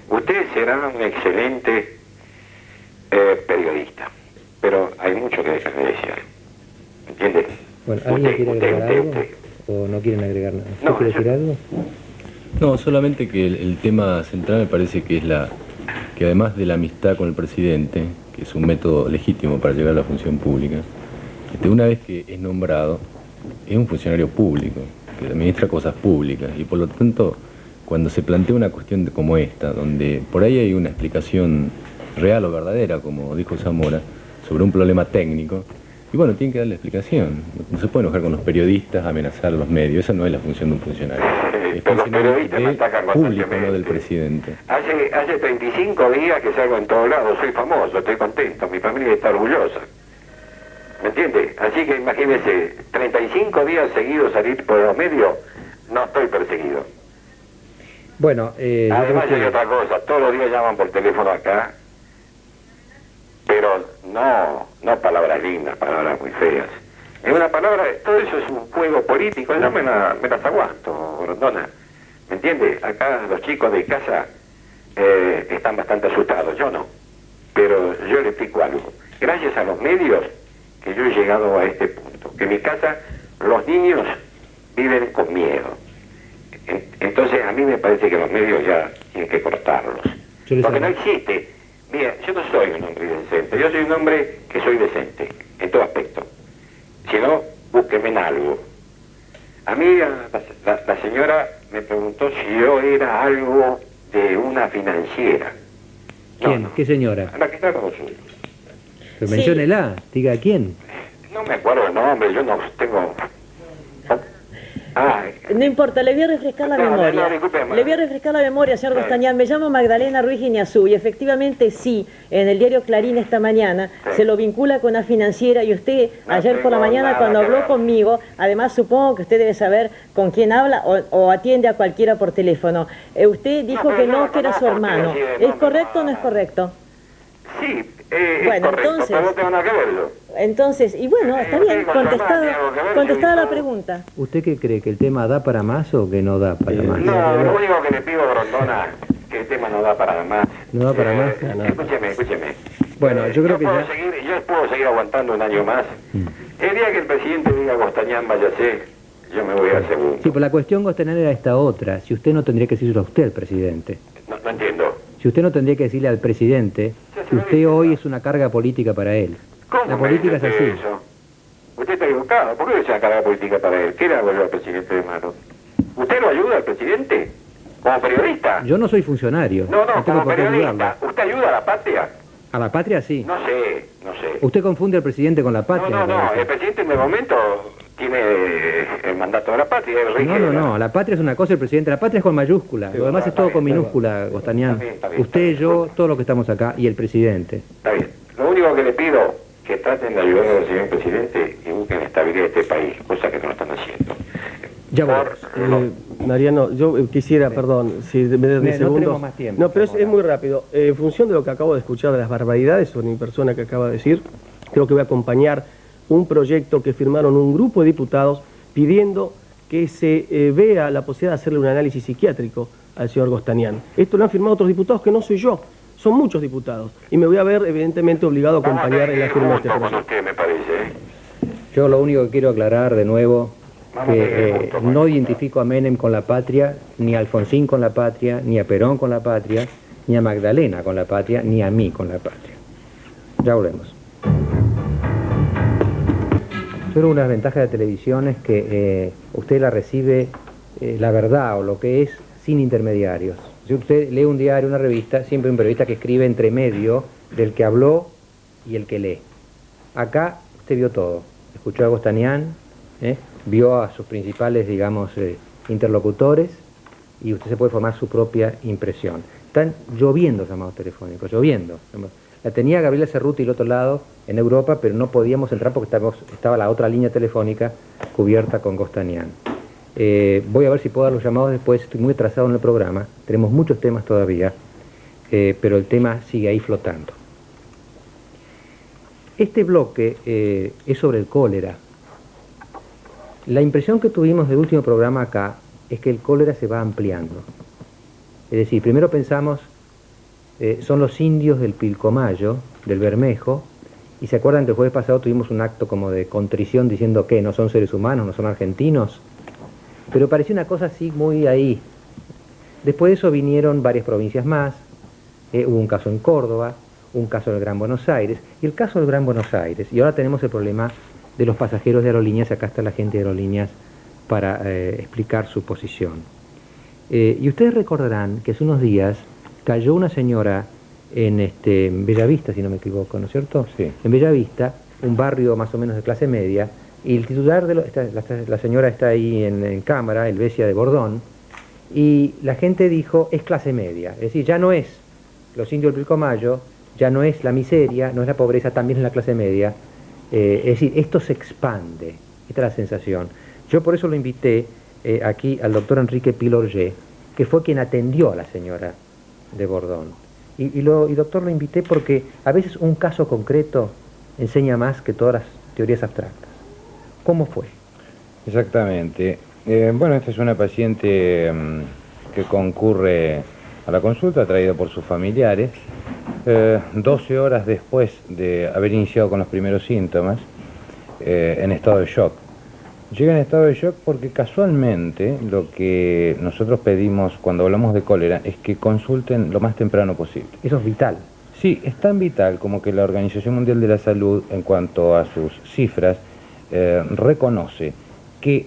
Usted será un excelente periodista, pero hay mucho que desear. ¿Entiende? Bueno, ¿alguien quiere agregar algo? ¿O no quieren agregar nada? ¿Usted quiere decir algo? No, solamente que el tema central me parece que es que además de la amistad con el presidente, que es un método legítimo para llegar a la función pública, una vez que es nombrado, es un funcionario público, que administra cosas públicas, y por lo tanto, cuando se plantea una cuestión como esta, donde por ahí hay una explicación real o verdadera, como dijo Zamora, sobre un problema técnico, y bueno, tiene que darle explicación. No se puede enojar con los periodistas, amenazar a los medios, esa no es la función de un funcionario. Es funcionario público, no del presidente. Hace 35 días que salgo en todos lados, soy famoso, estoy contento, mi familia está orgullosa. ¿Me entiende? Así que imagínese, 35 días seguidos salir por los medios, no estoy perseguido. Bueno, además hay otra cosa, todos los días llaman por teléfono acá, pero no palabras lindas, palabras muy feas. Es una palabra, todo eso es un juego político, yo me las aguanto, Grondona. ¿Me entiende? Acá los chicos de casa están bastante asustados, yo no. Pero yo le explico algo. Gracias a los medios que yo he llegado a este punto. Que en mi casa los niños viven con miedo. Entonces a mí me parece que los medios ya tienen que cortarlos. Porque no existe. Mira, yo no soy un hombre indecente, yo soy un hombre que soy decente, en todo aspecto. Si no, búsqueme en algo. A mí la señora me preguntó si yo era algo de una financiera. ¿Quién? No. ¿Qué señora? La que está con nosotros. Pero menciónela, diga quién. No me acuerdo el nombre, yo no tengo... No importa, le voy a refrescar la memoria. Le voy a refrescar la memoria, señor Gostanian. Me llamo Magdalena Ruiz Guiñazú y efectivamente sí, en el diario Clarín esta mañana se lo vincula con una financiera y usted ayer por la mañana cuando habló conmigo, además supongo que usted debe saber con quién habla o atiende a cualquiera por teléfono. Usted dijo que no, que era su hermano. ¿Es correcto o no es correcto? Sí, bueno, correcto, entonces, pero no tengo nada que verlo. Entonces, y bueno, está bien, contestada la pregunta. ¿Usted qué cree? ¿Que el tema da para más o que no da para más? No, lo único que le pido, Grondona, que el tema no da para más. ¿No da para más? Escúcheme. Bueno, yo creo que yo ya... puedo seguir aguantando un año más. El día que el presidente diga Gostañán, váyase, yo me voy al segundo. Sí, pero la cuestión, Gostañán, era esta otra. Si usted no tendría que decirlo a usted, al presidente. No entiendo. Si usted no tendría que decirle al presidente que usted hoy es una carga política para él. ¿Cómo La me política es dice así. eso? Usted está equivocado. ¿Por qué es una carga política para él? ¿Qué le hago yo al presidente de mano? ¿Usted lo ayuda al presidente? ¿Como periodista? Yo no soy funcionario. No, tengo como por qué periodista. ayudarlo. ¿Usted ayuda a la patria? A la patria sí. No sé. Usted confunde al presidente con la patria. No. me parece. El presidente en el momento tiene el mandato de la patria. No. La patria es una cosa, el presidente. La patria es con mayúscula. Lo demás es todo con minúscula, Gostañán. Está bien, Usted, yo, todos los que estamos acá y el presidente. Está bien. Lo único que le pido que traten de ayudar al señor presidente y busquen la estabilidad de este país, cosa que no están haciendo. Ya voy. Mariano, yo quisiera, perdón, si me das 10 No segundos. tenemos más tiempo. No, pero es muy rápido. En función de lo que acabo de escuchar de las barbaridades sobre mi persona que acaba de decir, creo que voy a acompañar un proyecto que firmaron un grupo de diputados pidiendo que se vea la posibilidad de hacerle un análisis psiquiátrico al señor Gostañán. Esto lo han firmado otros diputados que no soy yo. Son muchos diputados. Y me voy a ver, evidentemente, obligado a acompañar en la firma de este proyecto. Usted, me parece. Yo lo único que quiero aclarar de nuevo, que no identifico a Menem con la patria, ni a Alfonsín con la patria, ni a Perón con la patria, ni a Magdalena con la patria, ni a mí con la patria. Ya volvemos. Yo creo que una de las ventajas de la televisión es que usted la recibe la verdad o lo que es sin intermediarios. Si usted lee un diario, una revista, siempre hay un periodista que escribe entre medio del que habló y el que lee. Acá usted vio todo. Escuchó a Gostañán, vio a sus principales, digamos, interlocutores y usted se puede formar su propia impresión. Están lloviendo llamados telefónicos, lloviendo. La tenía Gabriela Cerruti del otro lado, en Europa, pero no podíamos entrar porque estaba la otra línea telefónica cubierta con Gostañán. Voy a ver si puedo dar los llamados después, estoy muy atrasado en el programa, tenemos muchos temas todavía, pero el tema sigue ahí flotando. Este bloque es sobre el cólera. La impresión que tuvimos del último programa acá es que el cólera se va ampliando. Es decir, primero pensamos, son los indios del Pilcomayo, del Bermejo, y se acuerdan que el jueves pasado tuvimos un acto como de contrición diciendo que no son seres humanos, no son argentinos, pero pareció una cosa así muy ahí. Después de eso vinieron varias provincias más, hubo un caso en Córdoba, un caso en el Gran Buenos Aires, y el caso del Gran Buenos Aires, y ahora tenemos el problema de los pasajeros de aerolíneas, acá está la gente de aerolíneas para explicar su posición. Y ustedes recordarán que hace unos días cayó una señora en Bellavista, si no me equivoco, ¿no es cierto? Sí. En Bellavista, un barrio más o menos de clase media, y el titular de la señora está ahí en cámara, Helvecia de Bordón, y la gente dijo, es clase media, es decir, ya no es los indios del Pilcomayo, ya no es la miseria, no es la pobreza, también es la clase media, es decir, esto se expande, esta es la sensación. Yo por eso lo invité aquí al doctor Enrique Pilorgé, que fue quien atendió a la señora de Bordón. Y doctor, lo invité porque a veces un caso concreto enseña más que todas las teorías abstractas. ¿Cómo fue? Exactamente. Bueno, esta es una paciente que concurre a la consulta, traída por sus familiares, 12 horas después de haber iniciado con los primeros síntomas, en estado de shock. Llega en estado de shock porque casualmente lo que nosotros pedimos cuando hablamos de cólera es que consulten lo más temprano posible. Eso es vital. Sí, es tan vital como que la Organización Mundial de la Salud, en cuanto a sus cifras, reconoce que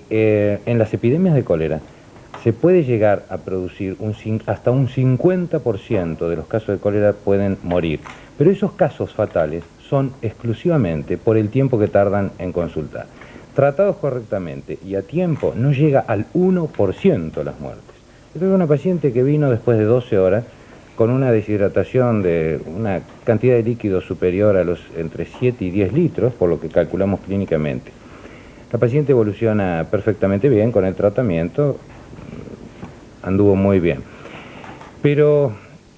en las epidemias de cólera se puede llegar a producir hasta un 50% de los casos de cólera pueden morir. Pero esos casos fatales son exclusivamente por el tiempo que tardan en consultar. Tratados correctamente y a tiempo no llega al 1% las muertes. Esta es una paciente que vino después de 12 horas con una deshidratación de una cantidad de líquido superior a los entre 7 y 10 litros, por lo que calculamos clínicamente. La paciente evoluciona perfectamente bien con el tratamiento, anduvo muy bien. Pero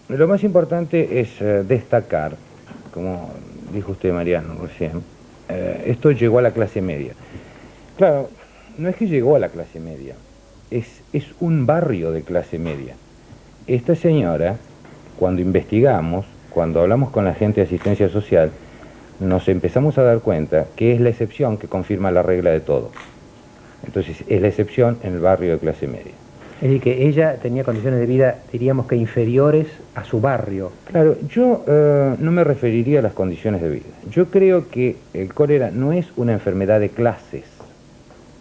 lo más importante es destacar, como dijo usted, Mariano, recién, esto llegó a la clase media. Claro, no es que llegó a la clase media, es un barrio de clase media. Esta señora, cuando investigamos, cuando hablamos con la gente de asistencia social, nos empezamos a dar cuenta que es la excepción que confirma la regla de todo. Entonces, es la excepción en el barrio de clase media. Es decir, que ella tenía condiciones de vida, diríamos que inferiores a su barrio. Claro, yo no me referiría a las condiciones de vida. Yo creo que el cólera no es una enfermedad de clases.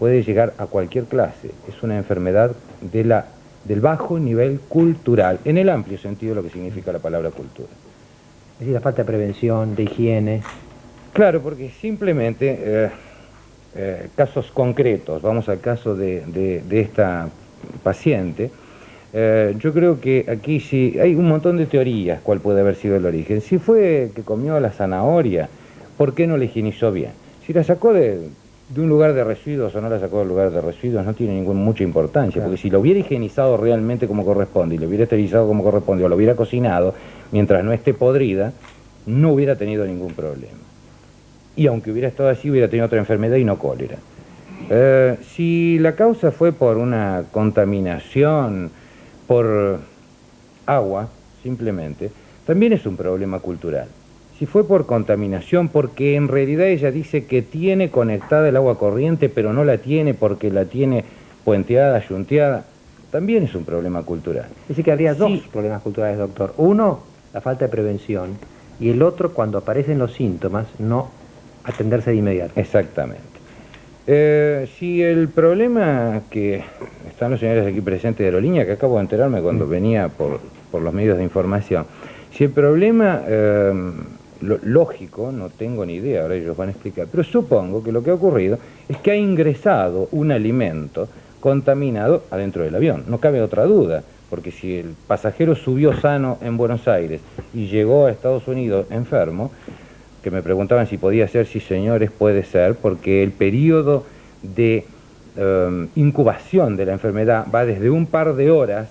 Puede llegar a cualquier clase. Es una enfermedad del bajo nivel cultural, en el amplio sentido de lo que significa la palabra cultura. Es decir, la falta de prevención, de higiene. Claro, porque simplemente casos concretos, vamos al caso de esta paciente, yo creo que aquí sí hay un montón de teorías cuál puede haber sido el origen. Si fue que comió la zanahoria, ¿por qué no la higienizó bien? Si la sacó de un lugar de residuos o no la sacó del lugar de residuos no tiene mucha importancia, claro. Porque si lo hubiera higienizado realmente como corresponde y lo hubiera esterilizado como corresponde o lo hubiera cocinado, mientras no esté podrida, no hubiera tenido ningún problema. Y aunque hubiera estado así, hubiera tenido otra enfermedad y no cólera. Si la causa fue por una contaminación, por agua, simplemente, también es un problema cultural. Si fue por contaminación, porque en realidad ella dice que tiene conectada el agua corriente, pero no la tiene porque la tiene puenteada, yunteada, también es un problema cultural. Es decir, que habría dos problemas culturales, doctor. Uno, la falta de prevención, y el otro, cuando aparecen los síntomas, no atenderse de inmediato. Exactamente. Si el problema que están los señores aquí presentes de Aerolínea, que acabo de enterarme cuando venía por los medios de información, si el problema lógico, no tengo ni idea, ahora ellos van a explicar, pero supongo que lo que ha ocurrido es que ha ingresado un alimento contaminado adentro del avión, no cabe otra duda, porque si el pasajero subió sano en Buenos Aires y llegó a Estados Unidos enfermo, que me preguntaban si podía ser, sí señores, puede ser, porque el periodo de incubación de la enfermedad va desde un par de horas,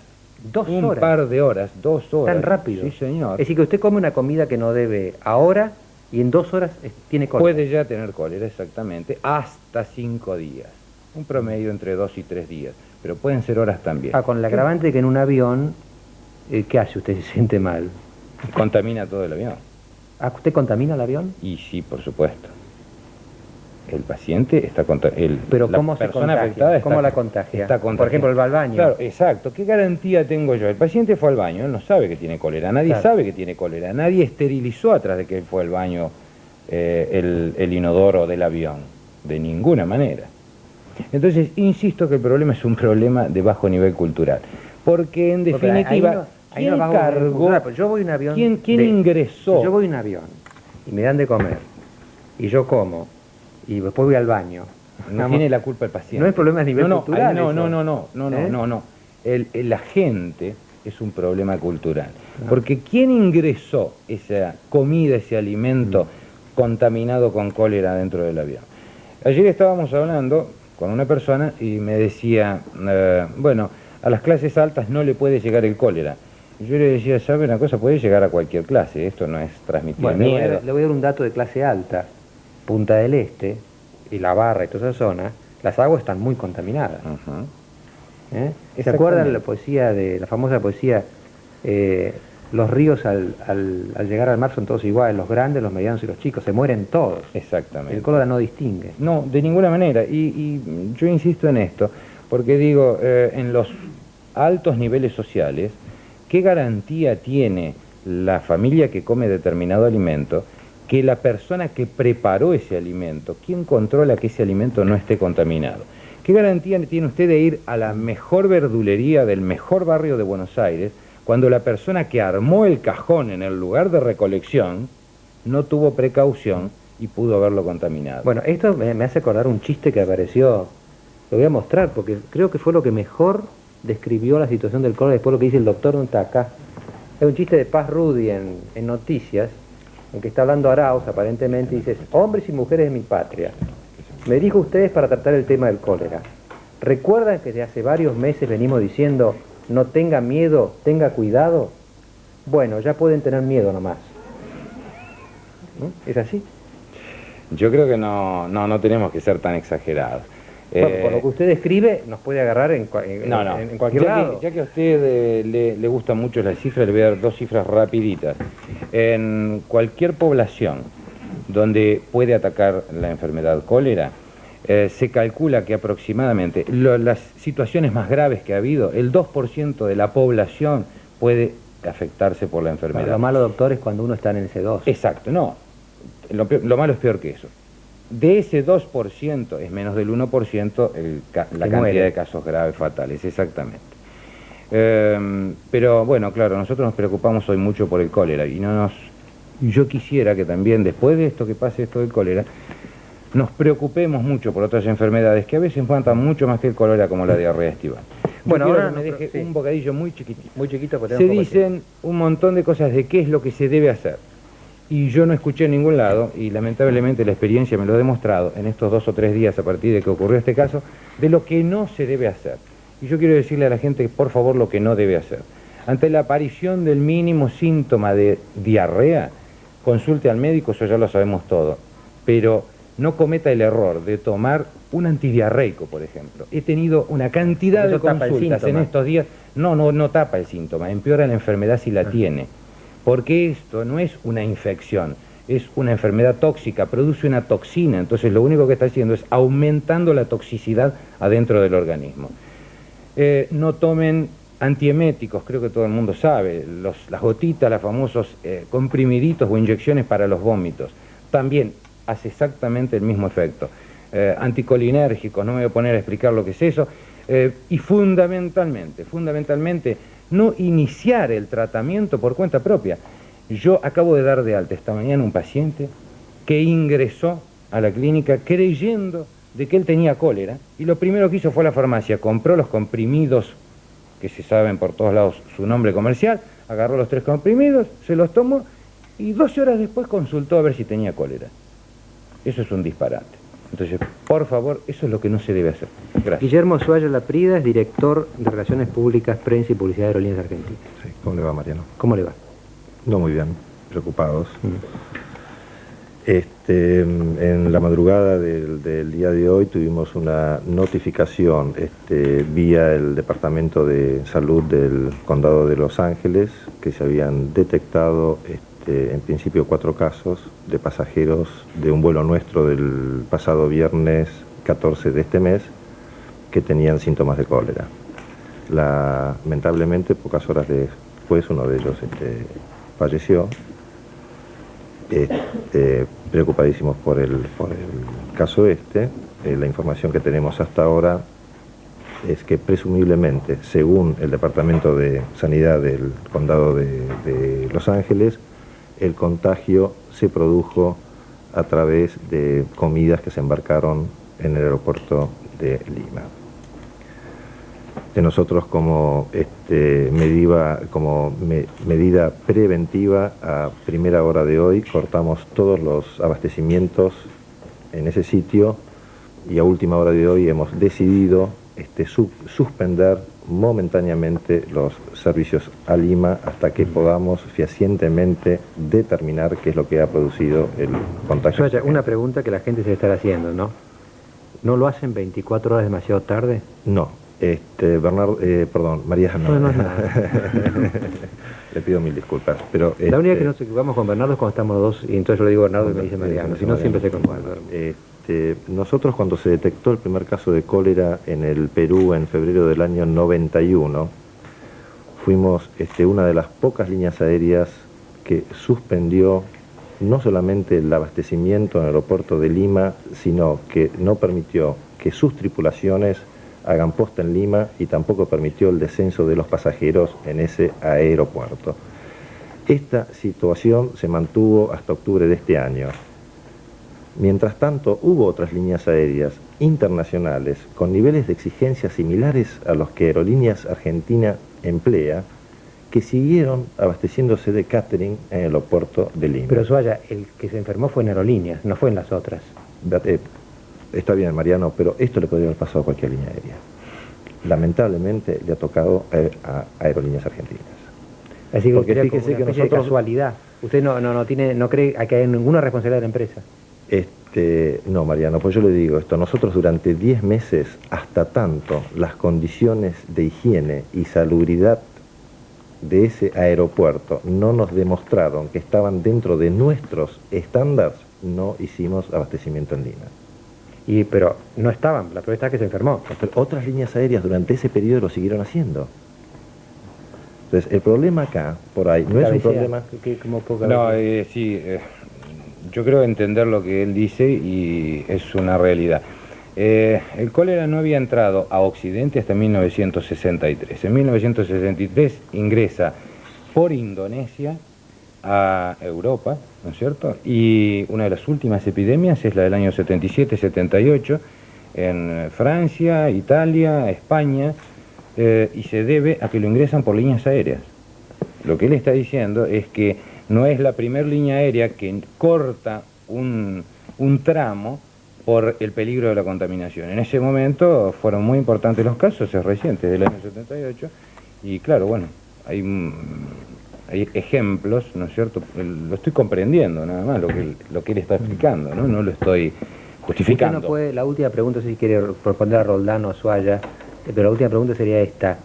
2 horas. Un par de horas, 2 horas. Tan rápido. Sí, señor. Es decir, que usted come una comida que no debe ahora y en 2 horas tiene cólera. Puede ya tener cólera, exactamente, hasta 5 días. Un promedio entre 2 y 3 días, pero pueden ser horas también. Con el agravante que en un avión, ¿qué hace usted? ¿Se siente mal? Contamina todo el avión. ¿Usted contamina el avión? Y sí, por supuesto. El paciente está contaminado. Pero ¿cómo se contagia? ¿Cómo la contagia? Por ejemplo, él va al baño. Claro, exacto. ¿Qué garantía tengo yo? El paciente fue al baño, él no sabe que tiene cólera, nadie sabe que tiene cólera, nadie esterilizó atrás de que él fue al baño el inodoro del avión, de ninguna manera. Entonces, insisto que el problema es un problema de bajo nivel cultural, porque en definitiva... ¿Quién cargó? Yo voy a un avión. ¿Quién ingresó? Yo voy a un avión y me dan de comer y yo como y después voy al baño. No tiene la culpa el paciente. No es problema a nivel cultural. No. El agente es un problema cultural. Porque ¿quién ingresó esa comida, ese alimento contaminado con cólera dentro del avión? Ayer estábamos hablando con una persona y me decía, bueno, a las clases altas no le puede llegar el cólera. Yo le decía, ¿sabe una cosa? Puede llegar a cualquier clase, esto no es transmitir miedo. Le voy a dar un dato de clase alta. Punta del Este y La Barra y toda esa zona, las aguas están muy contaminadas. ¿Se acuerdan la poesía la famosa poesía, los ríos al llegar al mar son todos iguales, los grandes, los medianos y los chicos, se mueren todos? Exactamente. El cólera no distingue. No, de ninguna manera, y yo insisto en esto, porque digo, en los altos niveles sociales, ¿qué garantía tiene la familia que come determinado alimento que la persona que preparó ese alimento, quién controla que ese alimento no esté contaminado? ¿Qué garantía tiene usted de ir a la mejor verdulería del mejor barrio de Buenos Aires cuando la persona que armó el cajón en el lugar de recolección no tuvo precaución y pudo haberlo contaminado? Bueno, esto me hace acordar un chiste que apareció, lo voy a mostrar porque creo que fue lo que mejor describió la situación del cólera después lo que dice el doctor no está acá. Es un chiste de Paz Rudy en Noticias, en que está hablando Arauz aparentemente, y dice, hombres y mujeres de mi patria, me dirijo a ustedes para tratar el tema del cólera. ¿Recuerdan que desde hace varios meses venimos diciendo, no tenga miedo, tenga cuidado? Bueno, ya pueden tener miedo nomás. ¿No? ¿Es así? Yo creo que no tenemos que ser tan exagerados. Bueno, por lo que usted describe, nos puede agarrar en cualquier lado. Ya que a usted le gustan mucho las cifras, le voy a dar dos cifras rapiditas. En cualquier población donde puede atacar la enfermedad cólera, se calcula que aproximadamente las situaciones más graves que ha habido, el 2% de la población puede afectarse por la enfermedad. Lo malo, doctor, es cuando uno está en ese 2. Exacto, no. Lo malo es peor que eso. De ese 2% es menos del 1% la cantidad de casos graves fatales, exactamente. Pero bueno, claro, nosotros nos preocupamos hoy mucho por el cólera y yo quisiera que también después de esto que pase esto del cólera, nos preocupemos mucho por otras enfermedades que a veces matan mucho más que el cólera, como la diarrea estival. Bueno, ahora me deje un bocadillo muy chiquitito. Muy chiquito, porque se dicen un montón de cosas de qué es lo que se debe hacer. Y yo no escuché en ningún lado, y lamentablemente la experiencia me lo ha demostrado en estos 2 o 3 días a partir de que ocurrió este caso, de lo que no se debe hacer. Y yo quiero decirle a la gente, por favor, lo que no debe hacer. Ante la aparición del mínimo síntoma de diarrea, consulte al médico, eso ya lo sabemos todo. Pero no cometa el error de tomar un antidiarreico, por ejemplo. He tenido una cantidad de consultas en estos días. No tapa el síntoma, empeora la enfermedad si la tiene. Porque esto no es una infección, es una enfermedad tóxica, produce una toxina, entonces lo único que está haciendo es aumentando la toxicidad adentro del organismo. No tomen antieméticos, creo que todo el mundo sabe, las gotitas, los famosos comprimiditos o inyecciones para los vómitos, también hace exactamente el mismo efecto. Anticolinérgicos, no me voy a poner a explicar lo que es eso, y fundamentalmente, no iniciar el tratamiento por cuenta propia. Yo acabo de dar de alta esta mañana un paciente que ingresó a la clínica creyendo de que él tenía cólera y lo primero que hizo fue a la farmacia, compró los comprimidos que se saben por todos lados su nombre comercial, agarró los 3 comprimidos, se los tomó y 12 horas después consultó a ver si tenía cólera. Eso es un disparate. Entonces, por favor, eso es lo que no se debe hacer. Gracias. Guillermo Suárez Laprida es director de Relaciones Públicas, Prensa y Publicidad de Aerolíneas Argentinas. Sí, ¿cómo le va, Mariano? ¿Cómo le va? No muy bien, preocupados. En la madrugada del día de hoy tuvimos una notificación vía el Departamento de Salud del Condado de Los Ángeles que se habían detectado en principio 4 casos de pasajeros de un vuelo nuestro del pasado viernes 14 de este mes que tenían síntomas de cólera. Lamentablemente, pocas horas después, uno de ellos falleció. Preocupadísimos por el caso la información que tenemos hasta ahora es que presumiblemente, según el Departamento de Sanidad del Condado de Los Ángeles, el contagio se produjo a través de comidas que se embarcaron en el aeropuerto de Lima. Nosotros como medida preventiva, a primera hora de hoy cortamos todos los abastecimientos en ese sitio y a última hora de hoy hemos decidido suspender momentáneamente los servicios a Lima hasta que podamos fehacientemente determinar qué es lo que ha producido el contagio. Una pregunta que la gente se estará haciendo, ¿no? ¿No lo hacen 24 horas demasiado tarde? No. María, no. Le pido mil disculpas. Pero, la única que nos equivocamos con Bernardo es cuando estamos los dos, y entonces yo le digo Bernardo y me dice Mariano, si no siempre se confunde. Nosotros cuando se detectó el primer caso de cólera en el Perú en febrero del año 91, fuimos una de las pocas líneas aéreas que suspendió no solamente el abastecimiento en el aeropuerto de Lima, sino que no permitió que sus tripulaciones hagan posta en Lima y tampoco permitió el descenso de los pasajeros en ese aeropuerto. Esta situación se mantuvo hasta octubre de este año. Mientras tanto, hubo otras líneas aéreas internacionales con niveles de exigencia similares a los que Aerolíneas Argentina emplea, que siguieron abasteciéndose de catering en el aeropuerto de Lima. Pero Suárez, el que se enfermó fue en Aerolíneas, no fue en las otras. Está bien, Mariano, pero esto le podría haber pasado a cualquier línea aérea. Lamentablemente le ha tocado a Aerolíneas Argentinas. Así que porque fíjese que nosotros... casualidad. Usted no cree que hay ninguna responsabilidad de la empresa. No, Mariano, pues yo le digo esto, nosotros durante 10 meses, hasta tanto las condiciones de higiene y salubridad de ese aeropuerto no nos demostraron que estaban dentro de nuestros estándares, no hicimos abastecimiento en Lima. Pero no estaban, la prueba está que se enfermó. Pero otras líneas aéreas durante ese periodo lo siguieron haciendo. Entonces, el problema acá, por ahí, no es un problema... No, sí, yo creo entender lo que él dice y es una realidad. El cólera no había entrado a Occidente hasta 1963. En 1963 ingresa por Indonesia a Europa, ¿no es cierto? Y una de las últimas epidemias es la del año 77-78 en Francia, Italia, España, y se debe a que lo ingresan por líneas aéreas. Lo que él está diciendo es que no es la primera línea aérea que corta un tramo por el peligro de la contaminación. En ese momento fueron muy importantes los casos, es reciente, del año 78, y claro, bueno, hay ejemplos, ¿no es cierto? Lo estoy comprendiendo nada más, lo que él está explicando, ¿no? No lo estoy justificando. Usted no puede, la última pregunta, si quiere responder a Roldán o a Suaya, pero la última pregunta sería esta.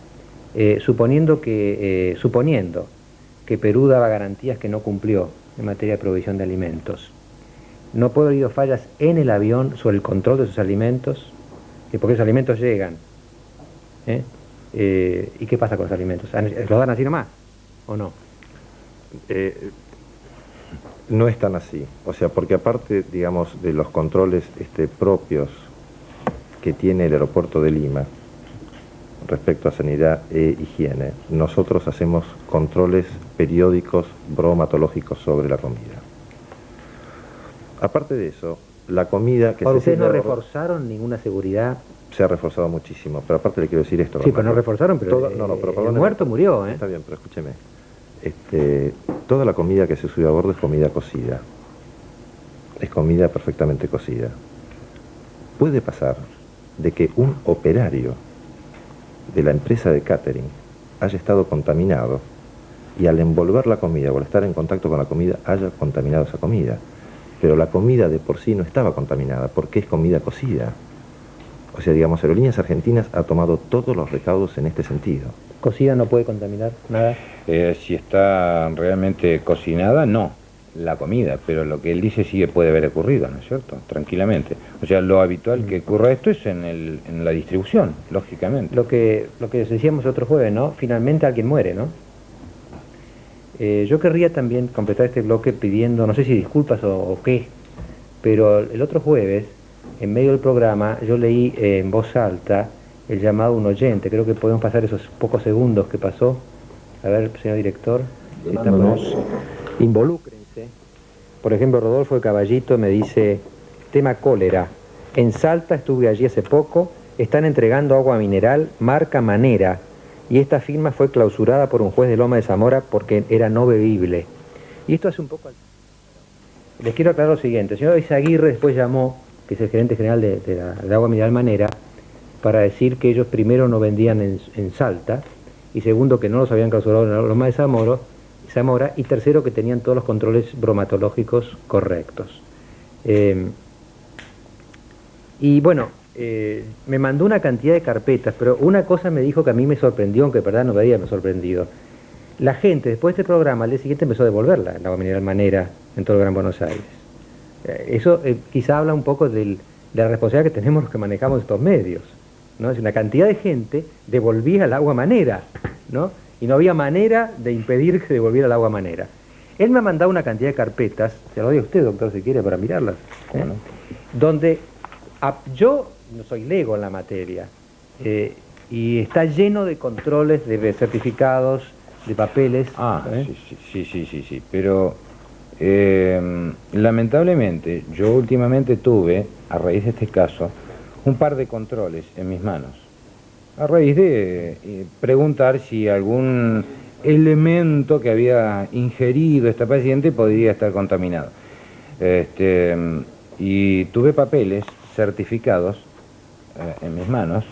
Suponiendo que Perú daba garantías que no cumplió en materia de provisión de alimentos, ¿no puede haber habido fallas en el avión sobre el control de esos alimentos? Porque esos alimentos llegan. ¿Y qué pasa con los alimentos? ¿Los dan así nomás o no? No es tan así. O sea, porque aparte, digamos, de los controles propios que tiene el aeropuerto de Lima respecto a sanidad e higiene, nosotros hacemos controles periódicos bromatológicos sobre la comida. Aparte de eso, la comida que ¿Ustedes no reforzaron ninguna seguridad? Se ha reforzado muchísimo, pero aparte le quiero decir esto. Sí, pero no reforzaron, pero el muerto murió, ¿eh? Está bien, pero escúcheme. Toda la comida que se sube a bordo es comida cocida. Es comida perfectamente cocida. Puede pasar de que un operario de la empresa de catering haya estado contaminado y al envolver la comida o al estar en contacto con la comida haya contaminado esa comida. Pero la comida de por sí no estaba contaminada porque es comida cocida. O sea, digamos, Aerolíneas Argentinas ha tomado todos los recaudos en este sentido. ¿Cocida no puede contaminar nada? Si está realmente cocinada, no, la comida, pero lo que él dice sí que puede haber ocurrido, ¿no es cierto? Tranquilamente. O sea, lo habitual que ocurra esto es en la distribución, lógicamente. Lo que decíamos otro jueves, ¿no? Finalmente alguien muere, ¿no? Yo querría también completar este bloque pidiendo, no sé si disculpas o qué, pero el otro jueves, en medio del programa, yo leí en voz alta el llamado a un oyente. Creo que podemos pasar esos pocos segundos que pasó. A ver, señor director. Involúcrense. Por ejemplo, Rodolfo de Caballito me dice, tema cólera. En Salta estuve allí hace poco, están entregando agua mineral marca Manera, y esta firma fue clausurada por un juez de Loma de Zamora porque era no bebible. Y esto hace un poco... Les quiero aclarar lo siguiente. El señor Izaguirre después llamó, que es el gerente general de agua mineral Manera, para decir que ellos primero no vendían en Salta, y segundo que no los habían clausurado en la Loma de Zamora, y tercero que tenían todos los controles bromatológicos correctos. Y bueno, me mandó una cantidad de carpetas, pero una cosa me dijo que a mí me sorprendió, aunque de verdad no me había sorprendido. La gente, después de este programa, al día siguiente empezó a devolverla, el agua mineral Manera, en todo el Gran Buenos Aires. Eso quizá habla un poco de la responsabilidad que tenemos los que manejamos estos medios, ¿no? Es una cantidad de gente devolvía el agua Manera, ¿no? Y no había manera de impedir que devolviera el agua Manera. Él me ha mandado una cantidad de carpetas, se lo doy a usted, doctor, si quiere, para mirarlas, ¿no? Donde yo no soy lego en la materia, y está lleno de controles, de certificados, de papeles. Sí, pero lamentablemente yo últimamente tuve, a raíz de este caso, un par de controles en mis manos, a raíz de preguntar si algún elemento que había ingerido esta paciente podría estar contaminado. Y tuve papeles certificados en mis manos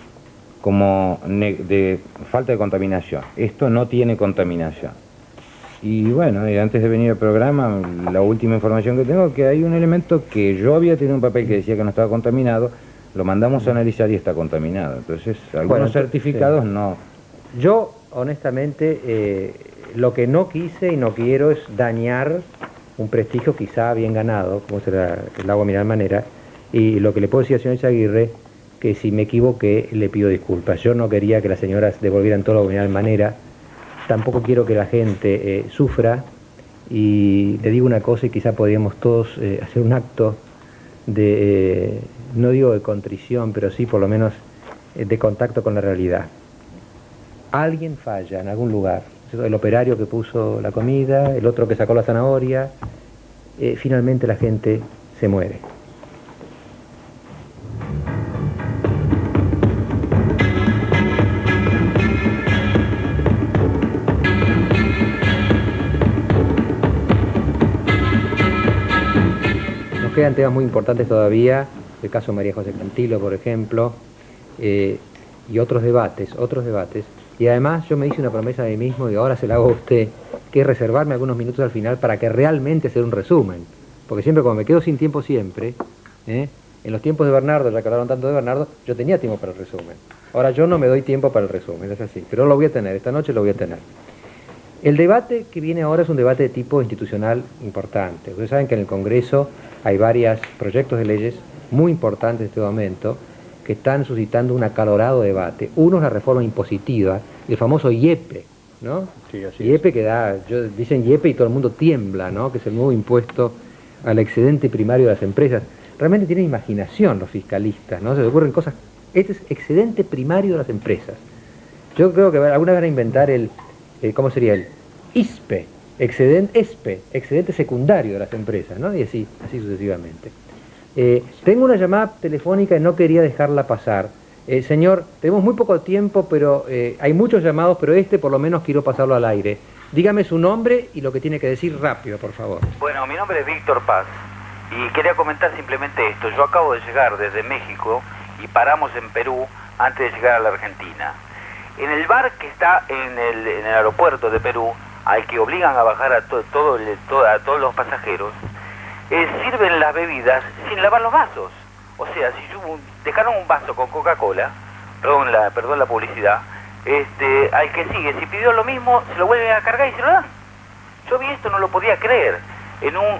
como de falta de contaminación. Esto no tiene contaminación. Y bueno, y antes de venir al programa, la última información que tengo es que hay un elemento que yo había tenido un papel que decía que no estaba contaminado, lo mandamos a analizar y está contaminado. Entonces, algunos certificados no. Yo, honestamente, lo que no quise y no quiero es dañar un prestigio quizá bien ganado, como será el agua mineral Manera, y lo que le puedo decir al señor Izaguirre, que si me equivoqué, le pido disculpas. Yo no quería que las señoras devolvieran todo el agua mineral Manera, tampoco quiero que la gente sufra, y le digo una cosa y quizá podríamos todos hacer un acto de, no digo de contrición, pero sí por lo menos de contacto con la realidad. Alguien falla en algún lugar, el operario que puso la comida, el otro que sacó la zanahoria, finalmente la gente se muere. Nos quedan temas muy importantes todavía, el caso de María José Cantilo, por ejemplo, y otros debates. Y además yo me hice una promesa a mí mismo, y ahora se la hago a usted, que es reservarme algunos minutos al final para que realmente hacer un resumen. Porque siempre, como me quedo sin tiempo siempre, en los tiempos de Bernardo, ya que hablaron tanto de Bernardo, yo tenía tiempo para el resumen. Ahora yo no me doy tiempo para el resumen, es así. Pero lo voy a tener, esta noche lo voy a tener. El debate que viene ahora es un debate de tipo institucional importante. Ustedes saben que en el Congreso hay varios proyectos de leyes muy importantes en este momento, que están suscitando un acalorado debate. Uno es la reforma impositiva, el famoso IEPE, ¿no? Sí, así IEPE que da, dicen IEPE y todo el mundo tiembla, ¿no? Que es el nuevo impuesto al excedente primario de las empresas. Realmente tienen imaginación los fiscalistas, ¿no? Se les ocurren cosas. Este es excedente primario de las empresas. Yo creo que alguna vez van a inventar ¿cómo sería? El ISPE, excedente secundario de las empresas, ¿no? Y así sucesivamente. Tengo una llamada telefónica y no quería dejarla pasar. Señor, tenemos muy poco tiempo, pero hay muchos llamados, pero por lo menos quiero pasarlo al aire. Dígame su nombre y lo que tiene que decir rápido, por favor. Bueno, mi nombre es Víctor Paz y quería comentar simplemente esto. Yo acabo de llegar desde México y paramos en Perú antes de llegar a la Argentina. En el bar que está en el aeropuerto de Perú, al que obligan a bajar a todos los pasajeros, sirven las bebidas sin lavar los vasos. O sea, si dejaron un vaso con Coca-Cola, perdón la publicidad, al que sigue, si pidió lo mismo, se lo vuelven a cargar y se lo dan. Yo vi esto, no lo podía creer, en un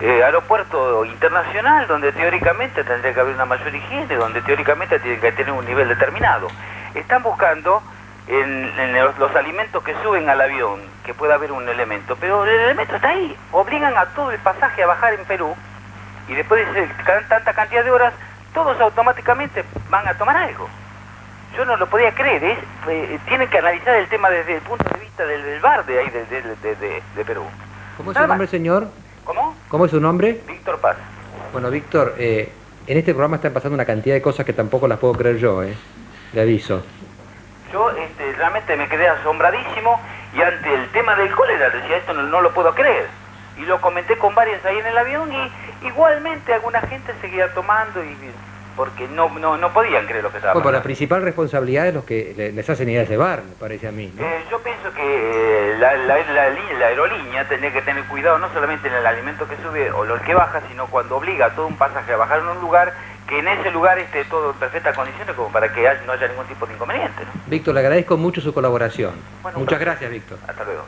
aeropuerto internacional, donde teóricamente tendría que haber una mayor higiene, donde teóricamente tienen que tener un nivel determinado. Están buscando en los alimentos que suben al avión, que pueda haber un elemento, pero el elemento está ahí. Obligan a todo el pasaje a bajar en Perú, y después de tanta cantidad de horas, todos automáticamente van a tomar algo. Yo no lo podía creer, tienen que analizar el tema desde el punto de vista del bar de ahí, de Perú. ¿Cómo es su nombre, señor? ¿Cómo? ¿Cómo es su nombre? Víctor Paz. Bueno, Víctor, en este programa están pasando una cantidad de cosas que tampoco las puedo creer yo, le aviso. Yo realmente me quedé asombradísimo, y ante el tema del cólera decía, esto no lo puedo creer. Y lo comenté con varios ahí en el avión, y igualmente alguna gente seguía tomando, porque no podían creer lo que estaba pasando. Bueno, la principal responsabilidad es los que les hacen ir a ese bar, me parece a mí, ¿no? Yo pienso que la aerolínea tendría que tener cuidado no solamente en el alimento que sube o lo que baja, sino cuando obliga a todo un pasaje a bajar en un lugar, que en ese lugar esté todo en perfectas condiciones, como para que no haya ningún tipo de inconveniente, ¿no? Víctor, le agradezco mucho su colaboración. Bueno, muchas gracias, Víctor. Hasta luego.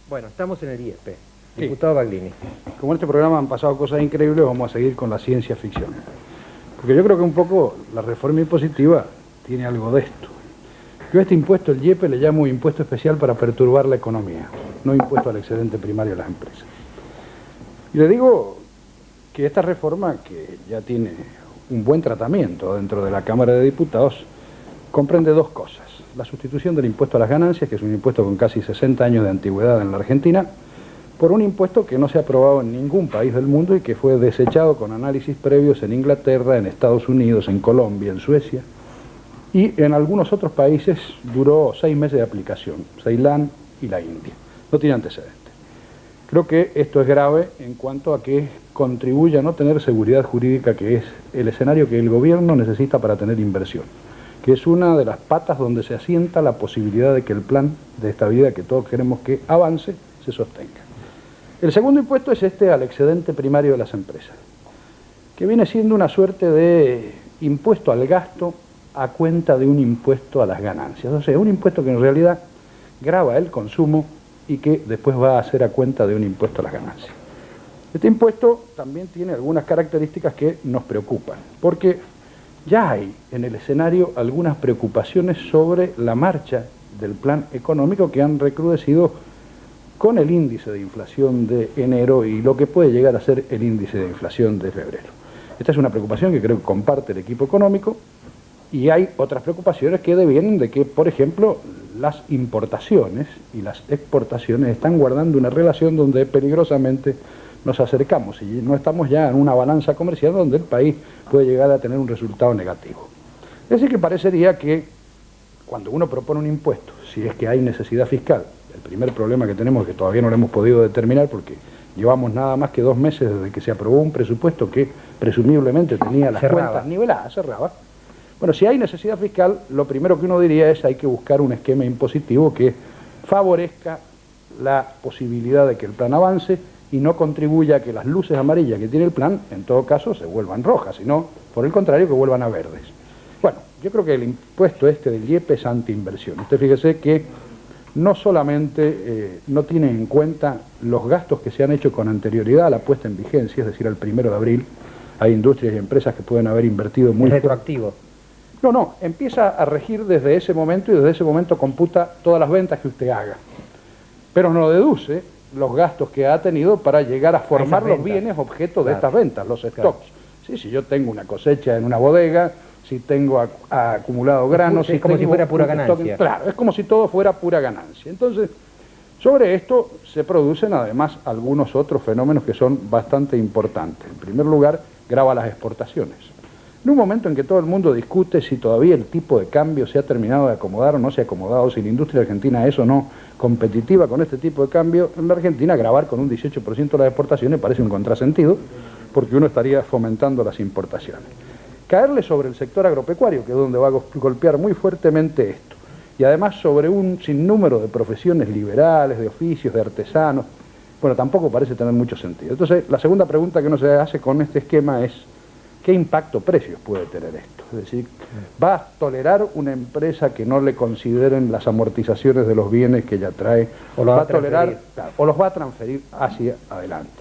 Bueno, estamos en el IEPE. Diputado Baglini. Como en este programa han pasado cosas increíbles, vamos a seguir con la ciencia ficción. Porque yo creo que un poco la reforma impositiva tiene algo de esto. Yo a este impuesto, el IEPE, le llamo impuesto especial para perturbar la economía, no impuesto al excedente primario de las empresas. Y le digo que esta reforma, que ya tiene un buen tratamiento dentro de la Cámara de Diputados, comprende dos cosas. La sustitución del impuesto a las ganancias, que es un impuesto con casi 60 años de antigüedad en la Argentina, por un impuesto que no se ha aprobado en ningún país del mundo y que fue desechado con análisis previos en Inglaterra, en Estados Unidos, en Colombia, en Suecia, y en algunos otros países duró 6 meses de aplicación, Ceilán y la India. No tiene antecedentes. Creo que esto es grave en cuanto a que contribuye a no tener seguridad jurídica, que es el escenario que el gobierno necesita para tener inversión. que es una de las patas donde se asienta la posibilidad de que el plan de estabilidad que todos queremos que avance se sostenga. El segundo impuesto es este al excedente primario de las empresas, que viene siendo una suerte de impuesto al gasto a cuenta de un impuesto a las ganancias. O sea, un impuesto que en realidad grava el consumo y que después va a ser a cuenta de un impuesto a las ganancias. Este impuesto también tiene algunas características que nos preocupan, porque ya hay en el escenario algunas preocupaciones sobre la marcha del plan económico que han recrudecido con el índice de inflación de enero y lo que puede llegar a ser el índice de inflación de febrero. Esta es una preocupación que creo que comparte el equipo económico, y hay otras preocupaciones que devienen de que, por ejemplo, las importaciones y las exportaciones están guardando una relación donde peligrosamente nos acercamos y no estamos ya en una balanza comercial donde el país puede llegar a tener un resultado negativo. Es decir, que parecería que cuando uno propone un impuesto, si es que hay necesidad fiscal, el primer problema que tenemos es que todavía no lo hemos podido determinar porque llevamos nada más que 2 meses desde que se aprobó un presupuesto que presumiblemente tenía las cuentas niveladas, cerraba. Bueno, si hay necesidad fiscal, lo primero que uno diría es hay que buscar un esquema impositivo que favorezca la posibilidad de que el plan avance y no contribuya a que las luces amarillas que tiene el plan, en todo caso, se vuelvan rojas, sino, por el contrario, que vuelvan a verdes. Bueno, yo creo que el impuesto este del IEP es antiinversión. Usted fíjese que no solamente no tiene en cuenta los gastos que se han hecho con anterioridad a la puesta en vigencia, es decir, al 1 de abril, hay industrias y empresas que pueden haber invertido muy... retroactivo. No, empieza a regir desde ese momento y desde ese momento computa todas las ventas que usted haga. Pero no deduce los gastos que ha tenido para llegar a formar los bienes objeto de estas ventas, los stocks. Sí, si yo tengo una cosecha en una bodega, si tengo acumulado granos... Es como si fuera pura ganancia. Claro, es como si todo fuera pura ganancia. Entonces, sobre esto se producen además algunos otros fenómenos que son bastante importantes. En primer lugar, grava las exportaciones. En un momento en que todo el mundo discute si todavía el tipo de cambio se ha terminado de acomodar o no se ha acomodado, si la industria argentina es o no competitiva con este tipo de cambio, en la Argentina gravar con un 18% las exportaciones parece un contrasentido, porque uno estaría fomentando las importaciones. Caerle sobre el sector agropecuario, que es donde va a golpear muy fuertemente esto, y además sobre un sinnúmero de profesiones liberales, de oficios, de artesanos, bueno, tampoco parece tener mucho sentido. Entonces, la segunda pregunta que uno se hace con este esquema es ¿qué impacto precios puede tener esto? Es decir, ¿va a tolerar una empresa que no le consideren las amortizaciones de los bienes que ella trae? ¿O los va a tolerar, o los va a transferir hacia adelante?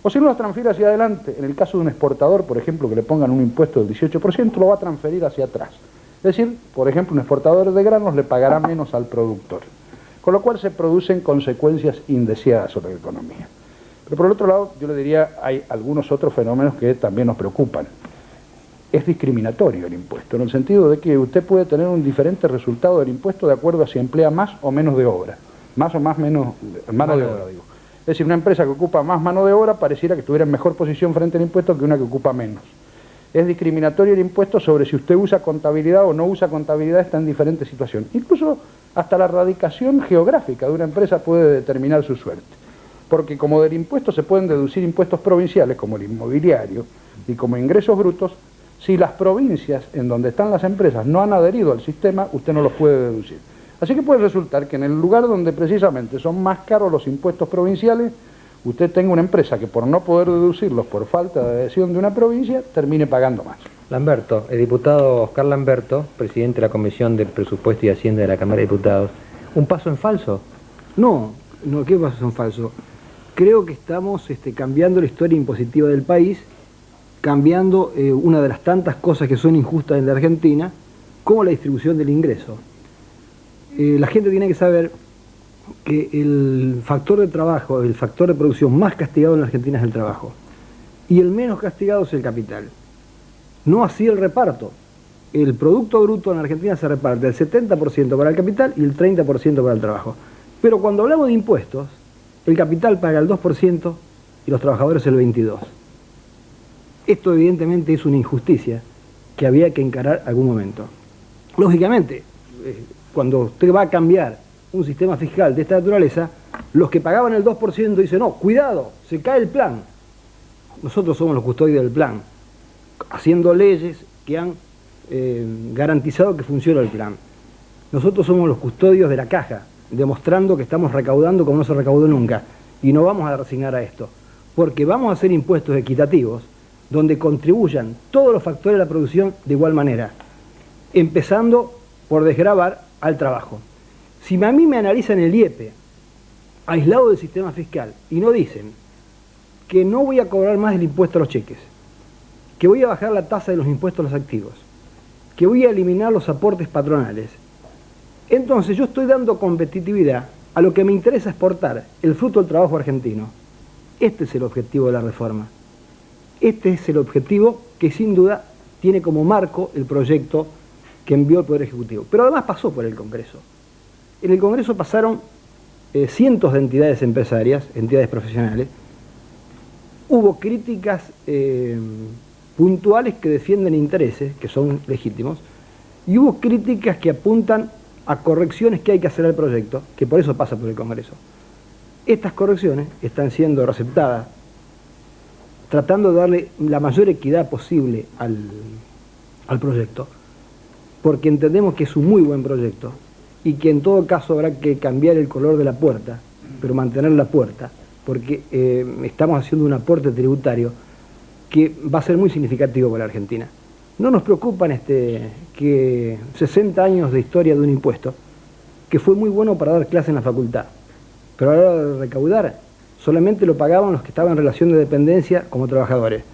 O si no los transfiere hacia adelante, en el caso de un exportador, por ejemplo, que le pongan un impuesto del 18%, lo va a transferir hacia atrás. Es decir, por ejemplo, un exportador de granos le pagará menos al productor, con lo cual se producen consecuencias indeseadas sobre la economía. Pero por el otro lado, yo le diría, hay algunos otros fenómenos que también nos preocupan. Es discriminatorio el impuesto, en el sentido de que usted puede tener un diferente resultado del impuesto de acuerdo a si emplea más o menos de obra. Más o más menos mano de obra, digo. Es decir, una empresa que ocupa más mano de obra pareciera que estuviera en mejor posición frente al impuesto que una que ocupa menos. Es discriminatorio el impuesto sobre si usted usa contabilidad o no usa contabilidad, está en diferentes situaciones. Incluso hasta la radicación geográfica de una empresa puede determinar su suerte. Porque como del impuesto se pueden deducir impuestos provinciales, como el inmobiliario, y como ingresos brutos, si las provincias en donde están las empresas no han adherido al sistema, usted no los puede deducir. Así que puede resultar que en el lugar donde precisamente son más caros los impuestos provinciales, usted tenga una empresa que por no poder deducirlos por falta de adhesión de una provincia, termine pagando más. Lamberto, el diputado Oscar Lamberto, presidente de la Comisión de Presupuesto y Hacienda de la Cámara de Diputados, ¿un paso en falso? No, ¿qué paso en falso? Creo que estamos cambiando la historia impositiva del país, cambiando una de las tantas cosas que son injustas en la Argentina, como la distribución del ingreso. La gente tiene que saber que el factor de trabajo, el factor de producción más castigado en la Argentina es el trabajo, y el menos castigado es el capital. No así el reparto. El Producto Bruto en la Argentina se reparte el 70% para el capital y el 30% para el trabajo. Pero cuando hablamos de impuestos, el capital paga el 2% y los trabajadores el 22%. Esto evidentemente es una injusticia que había que encarar algún momento. Lógicamente, cuando usted va a cambiar un sistema fiscal de esta naturaleza, los que pagaban el 2% dicen, no, cuidado, se cae el plan. Nosotros somos los custodios del plan, haciendo leyes que han garantizado que funciona el plan. Nosotros somos los custodios de la caja, demostrando que estamos recaudando como no se recaudó nunca. Y no vamos a resignar a esto, porque vamos a hacer impuestos equitativos donde contribuyan todos los factores de la producción de igual manera, empezando por desgravar al trabajo. Si a mí me analizan el IEPE, aislado del sistema fiscal, y no dicen que no voy a cobrar más el impuesto a los cheques, que voy a bajar la tasa de los impuestos a los activos, que voy a eliminar los aportes patronales, entonces yo estoy dando competitividad a lo que me interesa exportar, el fruto del trabajo argentino. Este es el objetivo de la reforma. Este es el objetivo que sin duda tiene como marco el proyecto que envió el Poder Ejecutivo. Pero además pasó por el Congreso. En el Congreso pasaron cientos de entidades empresarias, entidades profesionales. Hubo críticas puntuales que defienden intereses, que son legítimos, y hubo críticas que apuntan a correcciones que hay que hacer al proyecto, que por eso pasa por el Congreso. Estas correcciones están siendo receptadas, tratando de darle la mayor equidad posible al proyecto, porque entendemos que es un muy buen proyecto y que en todo caso habrá que cambiar el color de la puerta, pero mantener la puerta, porque estamos haciendo un aporte tributario que va a ser muy significativo para la Argentina. No nos preocupan que 60 años de historia de un impuesto, que fue muy bueno para dar clase en la facultad, pero a la hora de recaudar, solamente lo pagaban los que estaban en relación de dependencia como trabajadores.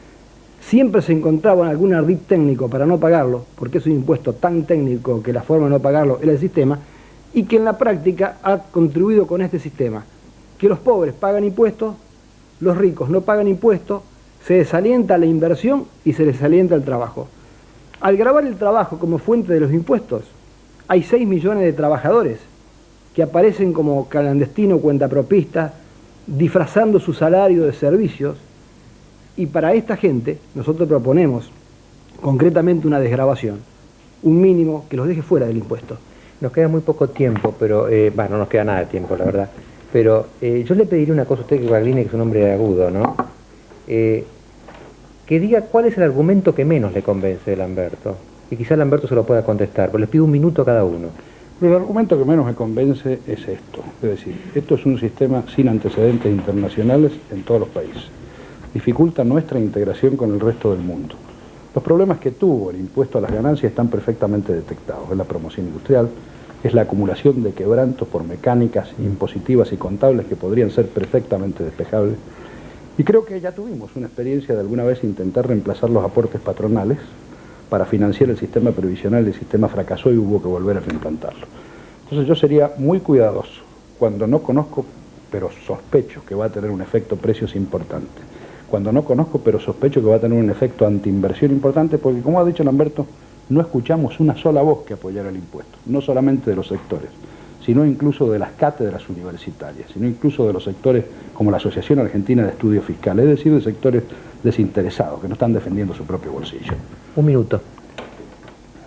Siempre se encontraban algún ardid técnico para no pagarlo, porque es un impuesto tan técnico que la forma de no pagarlo era el sistema, y que en la práctica ha contribuido con este sistema, que los pobres pagan impuestos, los ricos no pagan impuestos, se desalienta la inversión y se desalienta el trabajo. Al gravar el trabajo como fuente de los impuestos, hay 6 millones de trabajadores que aparecen como clandestino cuentapropistas, disfrazando su salario de servicios, y para esta gente nosotros proponemos concretamente una desgravación, un mínimo que los deje fuera del impuesto. Nos queda muy poco tiempo, pero no nos queda nada de tiempo, la verdad. Pero yo le pediría una cosa a usted, que Baglini, que es un hombre agudo, ¿no? Que diga cuál es el argumento que menos le convence de Lamberto. Y quizá Lamberto se lo pueda contestar, pero les pido un minuto a cada uno. El argumento que menos me convence es esto. Es decir, esto es un sistema sin antecedentes internacionales en todos los países. Dificulta nuestra integración con el resto del mundo. Los problemas que tuvo el impuesto a las ganancias están perfectamente detectados. Es la promoción industrial, es la acumulación de quebrantos por mecánicas impositivas y contables que podrían ser perfectamente despejables. Y creo que ya tuvimos una experiencia de alguna vez intentar reemplazar los aportes patronales para financiar el sistema previsional. El sistema fracasó y hubo que volver a reimplantarlo. Entonces yo sería muy cuidadoso cuando no conozco, pero sospecho que va a tener un efecto precios importante. Cuando no conozco, pero sospecho que va a tener un efecto antiinversión importante, porque como ha dicho Lamberto, no escuchamos una sola voz que apoyara el impuesto, no solamente de los sectores, sino incluso de las cátedras universitarias, sino incluso de los sectores como la Asociación Argentina de Estudios Fiscales, es decir, de sectores desinteresados, que no están defendiendo su propio bolsillo. Un minuto.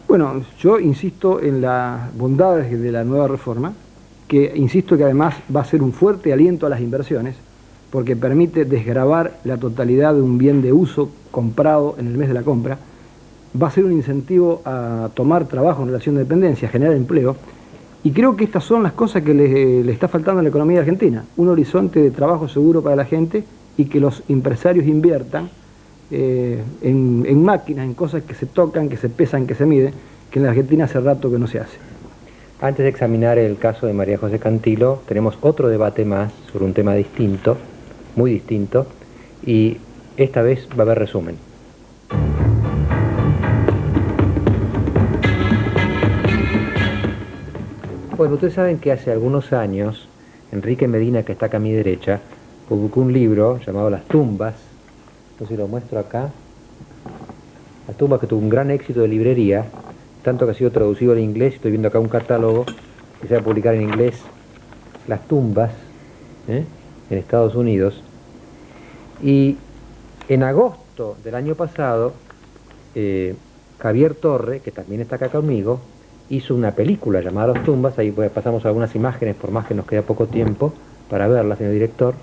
Bueno, yo insisto en las bondades de la nueva reforma, que insisto que además va a ser un fuerte aliento a las inversiones, porque permite desgravar la totalidad de un bien de uso comprado en el mes de la compra, va a ser un incentivo a tomar trabajo en relación de dependencia, a generar empleo, y creo que estas son las cosas que le está faltando a la economía argentina, un horizonte de trabajo seguro para la gente y que los empresarios inviertan en máquinas, en cosas que se tocan, que se pesan, que se miden, que en la Argentina hace rato que no se hace. Antes de examinar el caso de María José Cantilo, tenemos otro debate más sobre un tema distinto, muy distinto, y esta vez va a haber resumen. Bueno, ustedes saben que hace algunos años Enrique Medina, que está acá a mi derecha, publicó un libro llamado Las Tumbas. Entonces lo muestro acá. Las Tumbas, que tuvo un gran éxito de librería, tanto que ha sido traducido al inglés. Estoy viendo acá un catálogo que se va a publicar en inglés, Las Tumbas, en Estados Unidos. Y en agosto del año pasado, Javier Torre, que también está acá conmigo, hizo una película llamada Las Tumbas. Ahí pasamos algunas imágenes, por más que nos queda poco tiempo para verlas, señor director.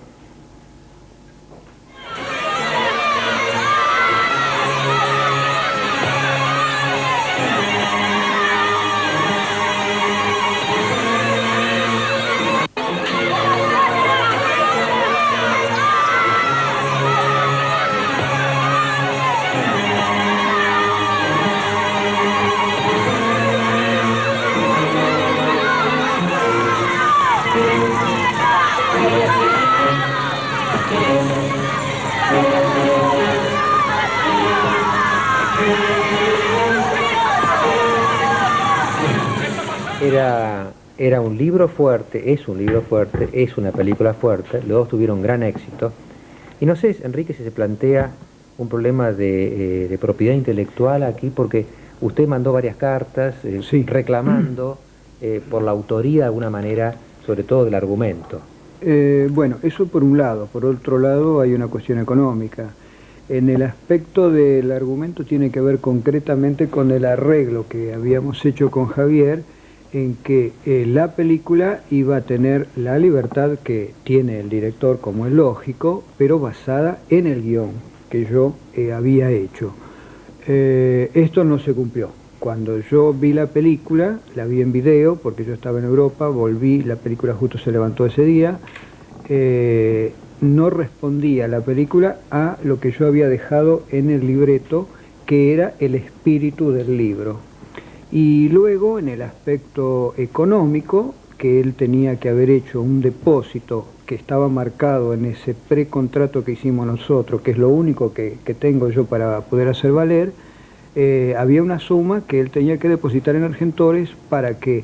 Era un libro fuerte, es un libro fuerte, es una película fuerte, los dos tuvieron gran éxito. Y no sé, Enrique, si se plantea un problema de propiedad intelectual aquí, porque usted mandó varias cartas reclamando por la autoría de alguna manera, sobre todo del argumento. Bueno, eso por un lado. Por otro lado hay una cuestión económica. En el aspecto del argumento tiene que ver concretamente con el arreglo que habíamos hecho con Javier, en que la película iba a tener la libertad que tiene el director, como es lógico, pero basada en el guión que yo había hecho. Esto no se cumplió. Cuando yo vi la película, la vi en video, porque yo estaba en Europa, volví, la película justo se levantó ese día, no respondía la película a lo que yo había dejado en el libreto, que era el espíritu del libro. Y luego, en el aspecto económico, que él tenía que haber hecho un depósito que estaba marcado en ese precontrato que hicimos nosotros, que es lo único que tengo yo para poder hacer valer, había una suma que él tenía que depositar en Argentores para que,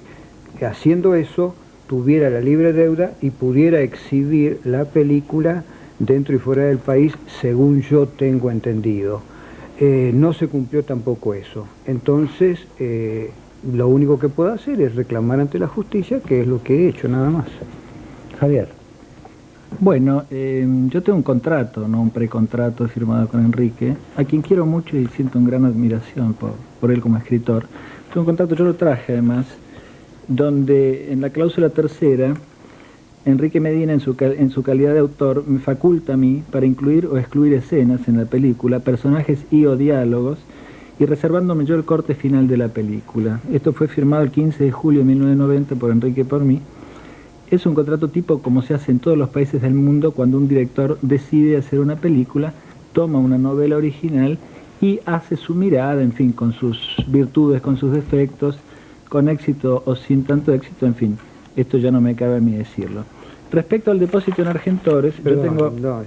haciendo eso, tuviera la libre deuda y pudiera exhibir la película dentro y fuera del país, según yo tengo entendido. No se cumplió tampoco eso. Entonces, lo único que puedo hacer es reclamar ante la justicia, que es lo que he hecho, nada más. Javier. Bueno, yo tengo un contrato, no un precontrato firmado con Enrique, a quien quiero mucho y siento una gran admiración por él como escritor. Tengo un contrato, yo lo traje además, donde en la cláusula tercera, Enrique Medina, en su calidad de autor, me faculta a mí para incluir o excluir escenas en la película, personajes y o diálogos, y reservándome yo el corte final de la película. Esto fue firmado el 15 de julio de 1990 por Enrique y por mí. Es un contrato tipo como se hace en todos los países del mundo cuando un director decide hacer una película, toma una novela original y hace su mirada, en fin, con sus virtudes, con sus defectos, con éxito o sin tanto éxito, en fin. Esto ya no me cabe a mí decirlo. Respecto al depósito en Argentores,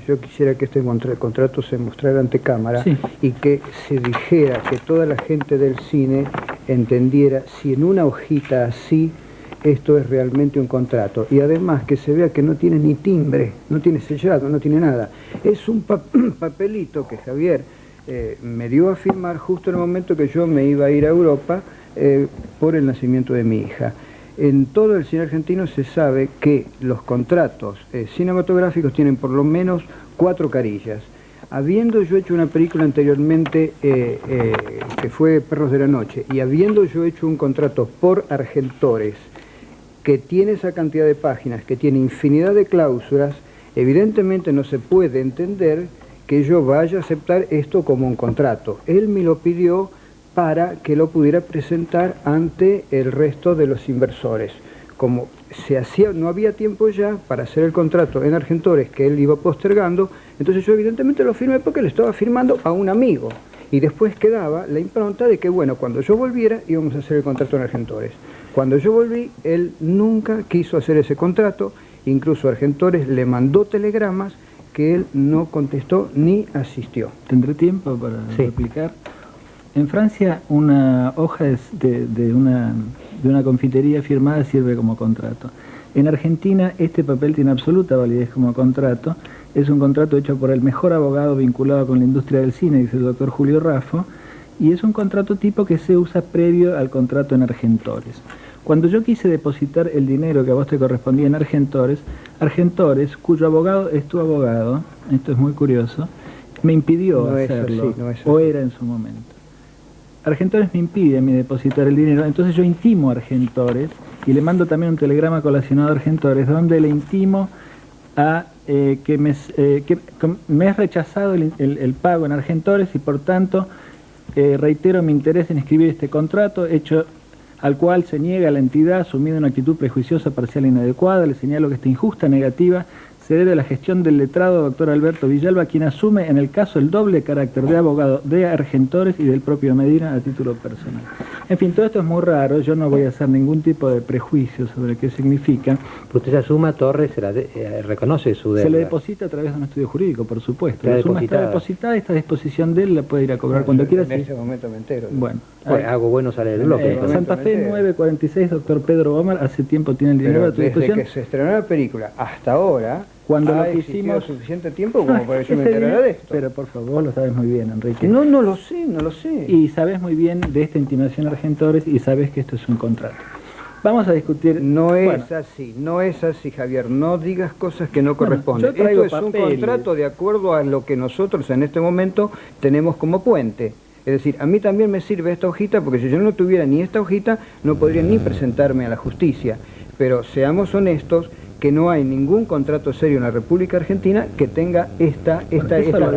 yo quisiera que este contrato se mostrara ante cámara y que se dijera, que toda la gente del cine entendiera si en una hojita así esto es realmente un contrato. Y además que se vea que no tiene ni timbre, no tiene sellado, no tiene nada. Es un papelito que Javier me dio a firmar justo en el momento que yo me iba a ir a Europa por el nacimiento de mi hija. En todo el cine argentino se sabe que los contratos cinematográficos tienen por lo menos 4 carillas. Habiendo yo hecho una película anteriormente que fue Perros de la Noche, y habiendo yo hecho un contrato por Argentores que tiene esa cantidad de páginas, que tiene infinidad de cláusulas, evidentemente no se puede entender que yo vaya a aceptar esto como un contrato. Él me lo pidió para que lo pudiera presentar ante el resto de los inversores. Como no había tiempo ya para hacer el contrato en Argentores, que él iba postergando, entonces yo evidentemente lo firmé porque le estaba firmando a un amigo. Y después quedaba la impronta de que, bueno, cuando yo volviera íbamos a hacer el contrato en Argentores. Cuando yo volví, él nunca quiso hacer ese contrato, incluso Argentores le mandó telegramas que él no contestó ni asistió. ¿Tendré tiempo para replicar? En Francia, una hoja de una confitería firmada sirve como contrato. En Argentina, este papel tiene absoluta validez como contrato. Es un contrato hecho por el mejor abogado vinculado con la industria del cine, que es el doctor Julio Raffo, y es un contrato tipo que se usa previo al contrato en Argentores. Cuando yo quise depositar el dinero que a vos te correspondía en Argentores, cuyo abogado es tu abogado, esto es muy curioso, me impidió hacerlo, o era en su momento. Argentores me impide a mí depositar el dinero, entonces yo intimo a Argentores y le mando también un telegrama colacionado a Argentores donde le intimo a que me es rechazado el pago en Argentores y por tanto reitero mi interés en escribir este contrato, hecho al cual se niega la entidad asumiendo una actitud prejuiciosa, parcial e inadecuada. Le señalo que esta injusta negativa se debe a la gestión del letrado doctor Alberto Villalba, quien asume en el caso el doble carácter de abogado de Argentores y del propio Medina a título personal. En fin, todo esto es muy raro, yo no voy a hacer ningún tipo de prejuicio sobre qué significa. Pero usted esa suma, Torres, reconoce su deuda. Se le deposita a través de un estudio jurídico, por supuesto. Está La suma depositada. está depositada, está a disposición de él, la puede ir a cobrar cuando quiera. En ese momento me entero. Bueno. Algo bueno sale del bloque. Santa Fe 946, doctor Pedro Omar, hace tiempo tiene el dinero Pero a tu desde disposición. que se estrenó la película hasta ahora, Cuando ha lo que existido hicimos suficiente tiempo como para que yo me ese enterara día- de esto. Pero por favor, lo sabes muy bien, Enrique. No lo sé, no lo sé. Y sabes muy bien de esta intimación Argentores y sabes que esto es un contrato. Vamos a discutir. No es bueno, así, no es así, Javier. No digas cosas que no Bueno, corresponden. yo traigo Esto es un papeles. contrato de acuerdo a lo que nosotros en este momento tenemos como puente. Es decir, a mí también me sirve esta hojita porque si yo no tuviera ni esta hojita no podría ni presentarme a la justicia. Pero seamos honestos que no hay ningún contrato serio en la República Argentina que tenga estas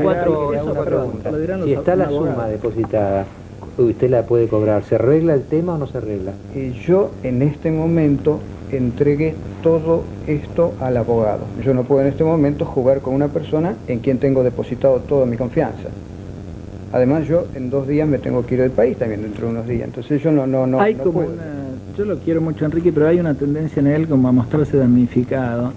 cuatro pregunta. lo dirán los Si está la abogados. suma depositada, ¿usted la puede cobrar? ¿Se arregla el tema o no se arregla? Yo en este momento entregué todo esto al abogado. Yo no puedo en este momento jugar con una persona en quien tengo depositado toda mi confianza. Además yo en 2 días me tengo que ir del país también dentro de unos días. Entonces yo no hay no como puedo. yo lo quiero mucho, Enrique, pero hay una tendencia en él como a mostrarse damnificado,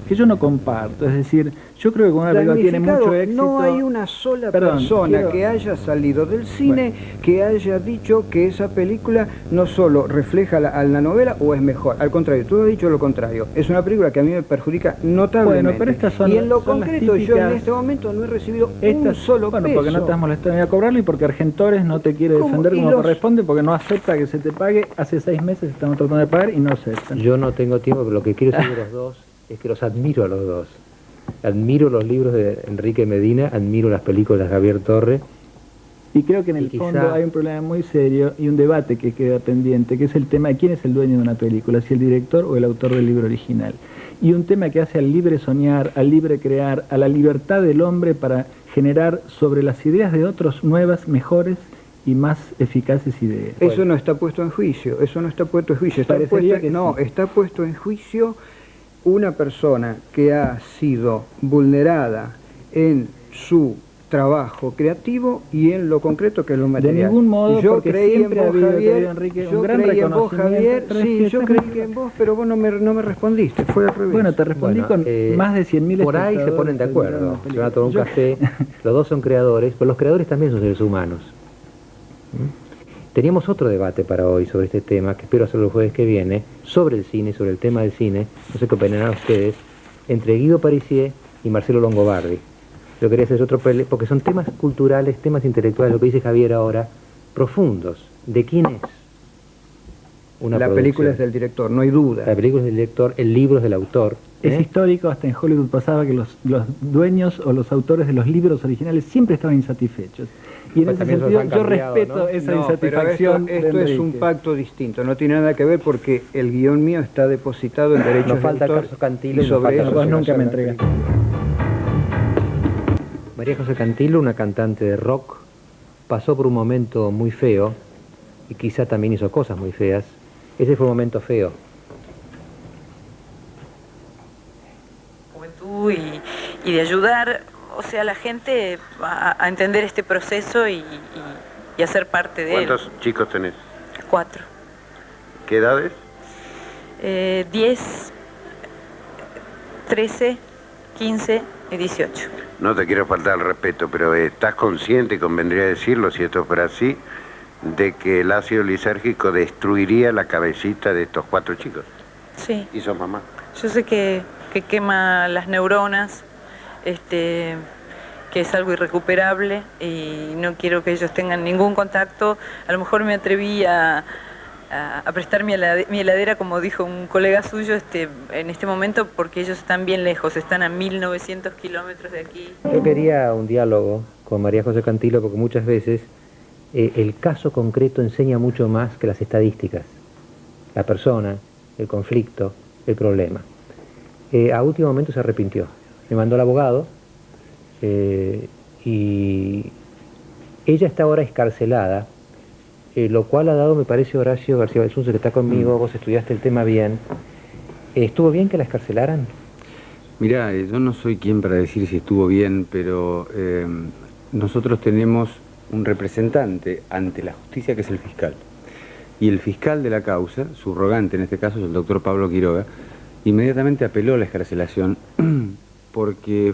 que yo no comparto. Es decir, yo creo que con una película tiene Damnificado, mucho éxito. no hay una sola Perdón, persona quiero- que haya salido del cine que haya dicho que esa película no solo refleja a la novela o es mejor. Al contrario, tú has dicho lo contrario. Es una película que a mí me perjudica notablemente. Bueno, pero estas son- y en lo son las concreto yo típicas- en este momento no he recibido un Estas- solo bueno, peso. porque no te has molestado en ir a cobrarlo y porque Argentores no te quiere ¿Cómo? defender ¿Y como los- corresponde, porque no acepta que se te pague. Hace 6 meses estamos tratando de pagar y no aceptan. Yo no tengo tiempo, pero lo que quiero decir de los dos es que los admiro a los dos. Admiro los libros de Enrique Medina, admiro las películas de Javier Torres. Y creo que en Y el quizá- fondo hay un problema muy serio y un debate que queda pendiente, que es el tema de quién es el dueño de una película, si el director o el autor del libro original. Y un tema que hace al libre soñar, al libre crear, a la libertad del hombre para generar sobre las ideas de otros nuevas, mejores y más eficaces ideas. Eso no está puesto en juicio, eso no está puesto en juicio. Está Parecería puesto, que no, sí. está puesto en juicio una persona que ha sido vulnerada en su trabajo creativo y en lo concreto que es lo material. De ningún modo, yo porque creí en siempre ha vos, habido, Javier, querido Enrique, yo un gran creí en vos, reconocimiento, Javier, pero es sí, que yo estás- creí que en vos, pero vos no me respondiste, fue al revés. Bueno, te respondí con más de 100.000 Por ahí se ponen de acuerdo. Se van a tomar un café, los dos son creadores, pero los creadores también son seres humanos. ¿Mm? Teníamos otro debate para hoy sobre este tema, que espero hacerlo el jueves que viene, sobre el cine, sobre el tema del cine, no sé qué opinarán ustedes, entre Guido Parisier y Marcelo Longobardi. Yo quería hacer otro porque son temas culturales, temas intelectuales, lo que dice Javier ahora, profundos. ¿De quién es una La producción? película es del director, no hay duda. La película es del director, el libro es del autor. Es histórico, hasta en Hollywood pasaba que los dueños o los autores de los libros originales siempre estaban insatisfechos. Y en Pues ese también los sentido han yo cambiado, respeto ¿no? esa No, pero insatisfacción. esto de es un Enrique. pacto distinto, no tiene nada que ver porque el guión mío está depositado en derechos Nos falta de autor Caso Cantilo y y nos sobre falta eso Vos se nunca basa me la entregaste. María José Cantilo, una cantante de rock, pasó por un momento muy feo y quizá también hizo cosas muy feas. Ese fue un momento feo. Juventud y de ayudar, o sea, a la gente a entender este proceso y a ser parte de él. ¿Cuántos chicos tenés? 4. ¿Qué edades? 10, 13, 15 y 18. No te quiero faltar el respeto, pero ¿estás consciente, convendría decirlo si esto fuera así, de que el ácido lisérgico destruiría la cabecita de estos 4 chicos? Sí. ¿Y sos mamá? Yo sé que quema las neuronas, que es algo irrecuperable y no quiero que ellos tengan ningún contacto. A lo mejor me atreví a prestar mi heladera, como dijo un colega suyo, en este momento, porque ellos están bien lejos, están a 1900 kilómetros de aquí. Yo quería un diálogo con María José Cantilo porque muchas veces el caso concreto enseña mucho más que las estadísticas. La persona, el conflicto, el problema. A último momento se arrepintió. Me mandó al abogado y ella está ahora escarcelada, lo cual ha dado, me parece, Horacio García Belsunce, que está conmigo, vos estudiaste el tema bien. ¿Estuvo bien que la escarcelaran? Mirá, yo no soy quien para decir si estuvo bien, pero nosotros tenemos un representante ante la justicia que es el fiscal. Y el fiscal de la causa, subrogante en este caso es el doctor Pablo Quiroga, inmediatamente apeló a la excarcelación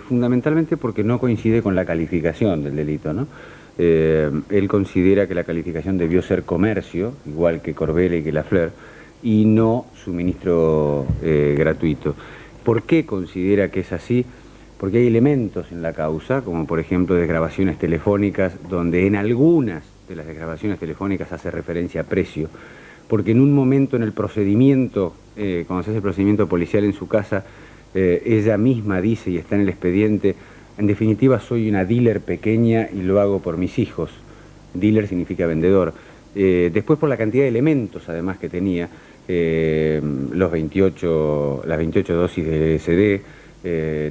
fundamentalmente porque no coincide con la calificación del delito, ¿no? Él considera que la calificación debió ser comercio, igual que Corbera y que Lafleur, y no suministro gratuito. ¿Por qué considera que es así? Porque hay elementos en la causa, como por ejemplo desgrabaciones telefónicas, donde en algunas de las desgrabaciones telefónicas hace referencia a precio, porque en un momento en el procedimiento, cuando se hace el procedimiento policial en su casa, ella misma dice, y está en el expediente, en definitiva soy una dealer pequeña y lo hago por mis hijos. Dealer significa vendedor. Después por la cantidad de elementos además que tenía, las 28 dosis de LSD,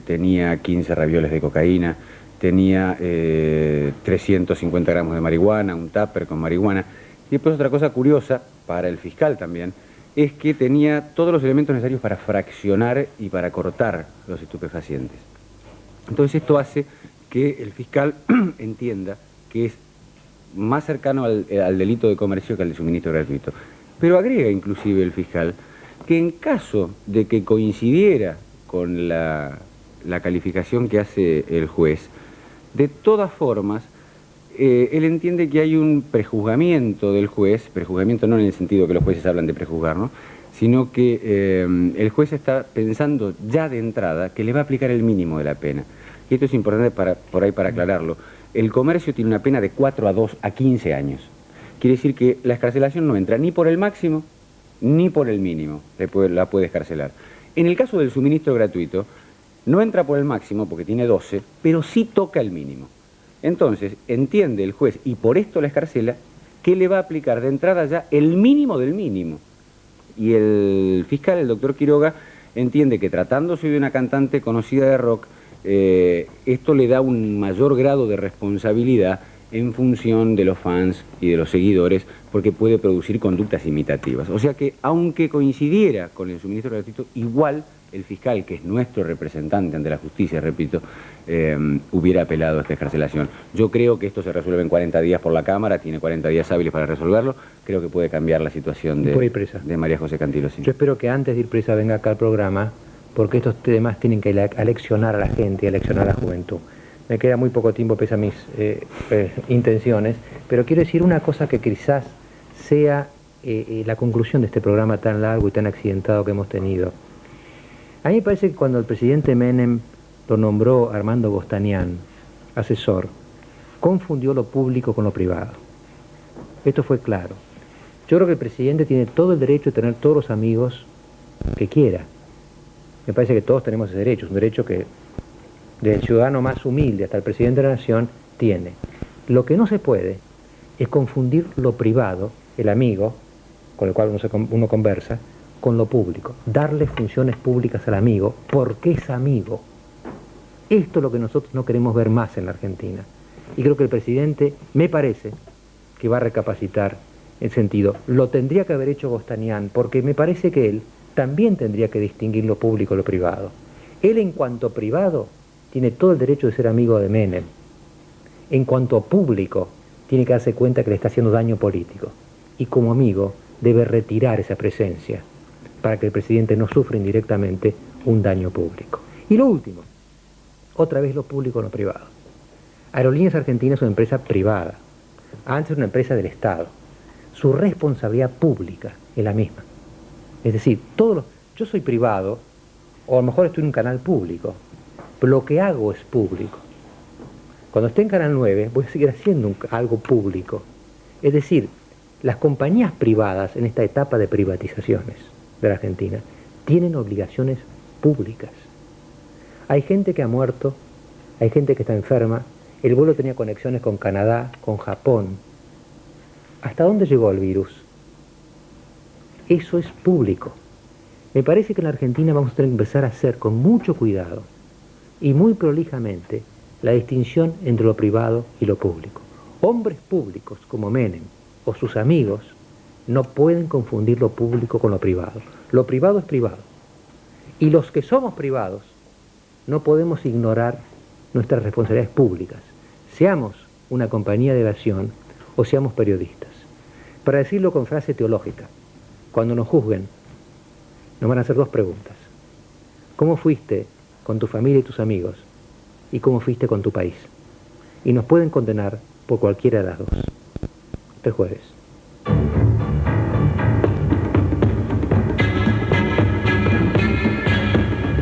tenía 15 ravioles de cocaína, tenía 350 gramos de marihuana, un tupper con marihuana. Y después otra cosa curiosa, para el fiscal también, es que tenía todos los elementos necesarios para fraccionar y para cortar los estupefacientes. Entonces esto hace que el fiscal entienda que es más cercano al delito de comercio que al de suministro gratuito. Pero agrega inclusive el fiscal que en caso de que coincidiera con la calificación que hace el juez, de todas formas, él entiende que hay un prejuzgamiento del juez, prejuzgamiento no en el sentido que los jueces hablan de prejuzgar, ¿no?, sino que el juez está pensando ya de entrada que le va a aplicar el mínimo de la pena. Y esto es importante por ahí para aclararlo. El comercio tiene una pena de 4 a 2 a 15 años. Quiere decir que la excarcelación no entra ni por el máximo ni por el mínimo, la puede excarcelar. En el caso del suministro gratuito, no entra por el máximo porque tiene 12, pero sí toca el mínimo. Entonces, entiende el juez, y por esto la excarcela, que le va a aplicar de entrada ya el mínimo del mínimo. Y el fiscal, el doctor Quiroga, entiende que tratándose de una cantante conocida de rock, esto le da un mayor grado de responsabilidad en función de los fans y de los seguidores, porque puede producir conductas imitativas. O sea que, aunque coincidiera con el suministro gratuito, igual el fiscal, que es nuestro representante ante la justicia, repito, hubiera apelado a esta excarcelación. Yo creo que esto se resuelve en 40 días por la Cámara, tiene 40 días hábiles para resolverlo, creo que puede cambiar la situación de María José Cantilo. Sí. Yo espero que antes de ir presa venga acá al programa, porque estos temas tienen que aleccionar a la gente y aleccionar a la juventud. Me queda muy poco tiempo pese a mis intenciones, pero quiero decir una cosa que quizás sea la conclusión de este programa tan largo y tan accidentado que hemos tenido. A mí me parece que cuando el presidente Menem lo nombró Armando Gostanián, asesor, confundió lo público con lo privado. Esto fue claro. Yo creo que el presidente tiene todo el derecho de tener todos los amigos que quiera. Me parece que todos tenemos ese derecho, es un derecho que desde el ciudadano más humilde hasta el presidente de la nación tiene. Lo que no se puede es confundir lo privado, el amigo con el cual uno conversa, con lo público, darle funciones públicas al amigo porque es amigo. Esto es lo que nosotros no queremos ver más en la Argentina. Y creo que el presidente, me parece, que va a recapacitar en sentido. Lo tendría que haber hecho Gostanián, porque me parece que él también tendría que distinguir lo público y lo privado. Él, en cuanto privado, tiene todo el derecho de ser amigo de Menem. En cuanto público, tiene que darse cuenta que le está haciendo daño político. Y como amigo, debe retirar esa presencia para que el presidente no sufra indirectamente un daño público. Y lo último, otra vez lo público y lo privado. Aerolíneas Argentinas es una empresa privada, antes era una empresa del Estado. Su responsabilidad pública es la misma. Es decir, yo soy privado, o a lo mejor estoy en un canal público, pero lo que hago es público. Cuando esté en Canal 9 voy a seguir haciendo algo público. Es decir, las compañías privadas en esta etapa de privatizaciones de la Argentina tienen obligaciones públicas. Hay gente que ha muerto, hay gente que está enferma, el vuelo tenía conexiones con Canadá, con Japón. ¿Hasta dónde llegó el virus? Eso es público. Me parece que en la Argentina vamos a tener que empezar a hacer con mucho cuidado y muy prolijamente la distinción entre lo privado y lo público. Hombres públicos como Menem o sus amigos no pueden confundir lo público con lo privado. Lo privado es privado. Y los que somos privados no podemos ignorar nuestras responsabilidades públicas, seamos una compañía de aviación o seamos periodistas. Para decirlo con frase teológica, cuando nos juzguen, nos van a hacer dos preguntas. ¿Cómo fuiste con tu familia y tus amigos? ¿Y cómo fuiste con tu país? Y nos pueden condenar por cualquiera de las dos. Hasta el jueves.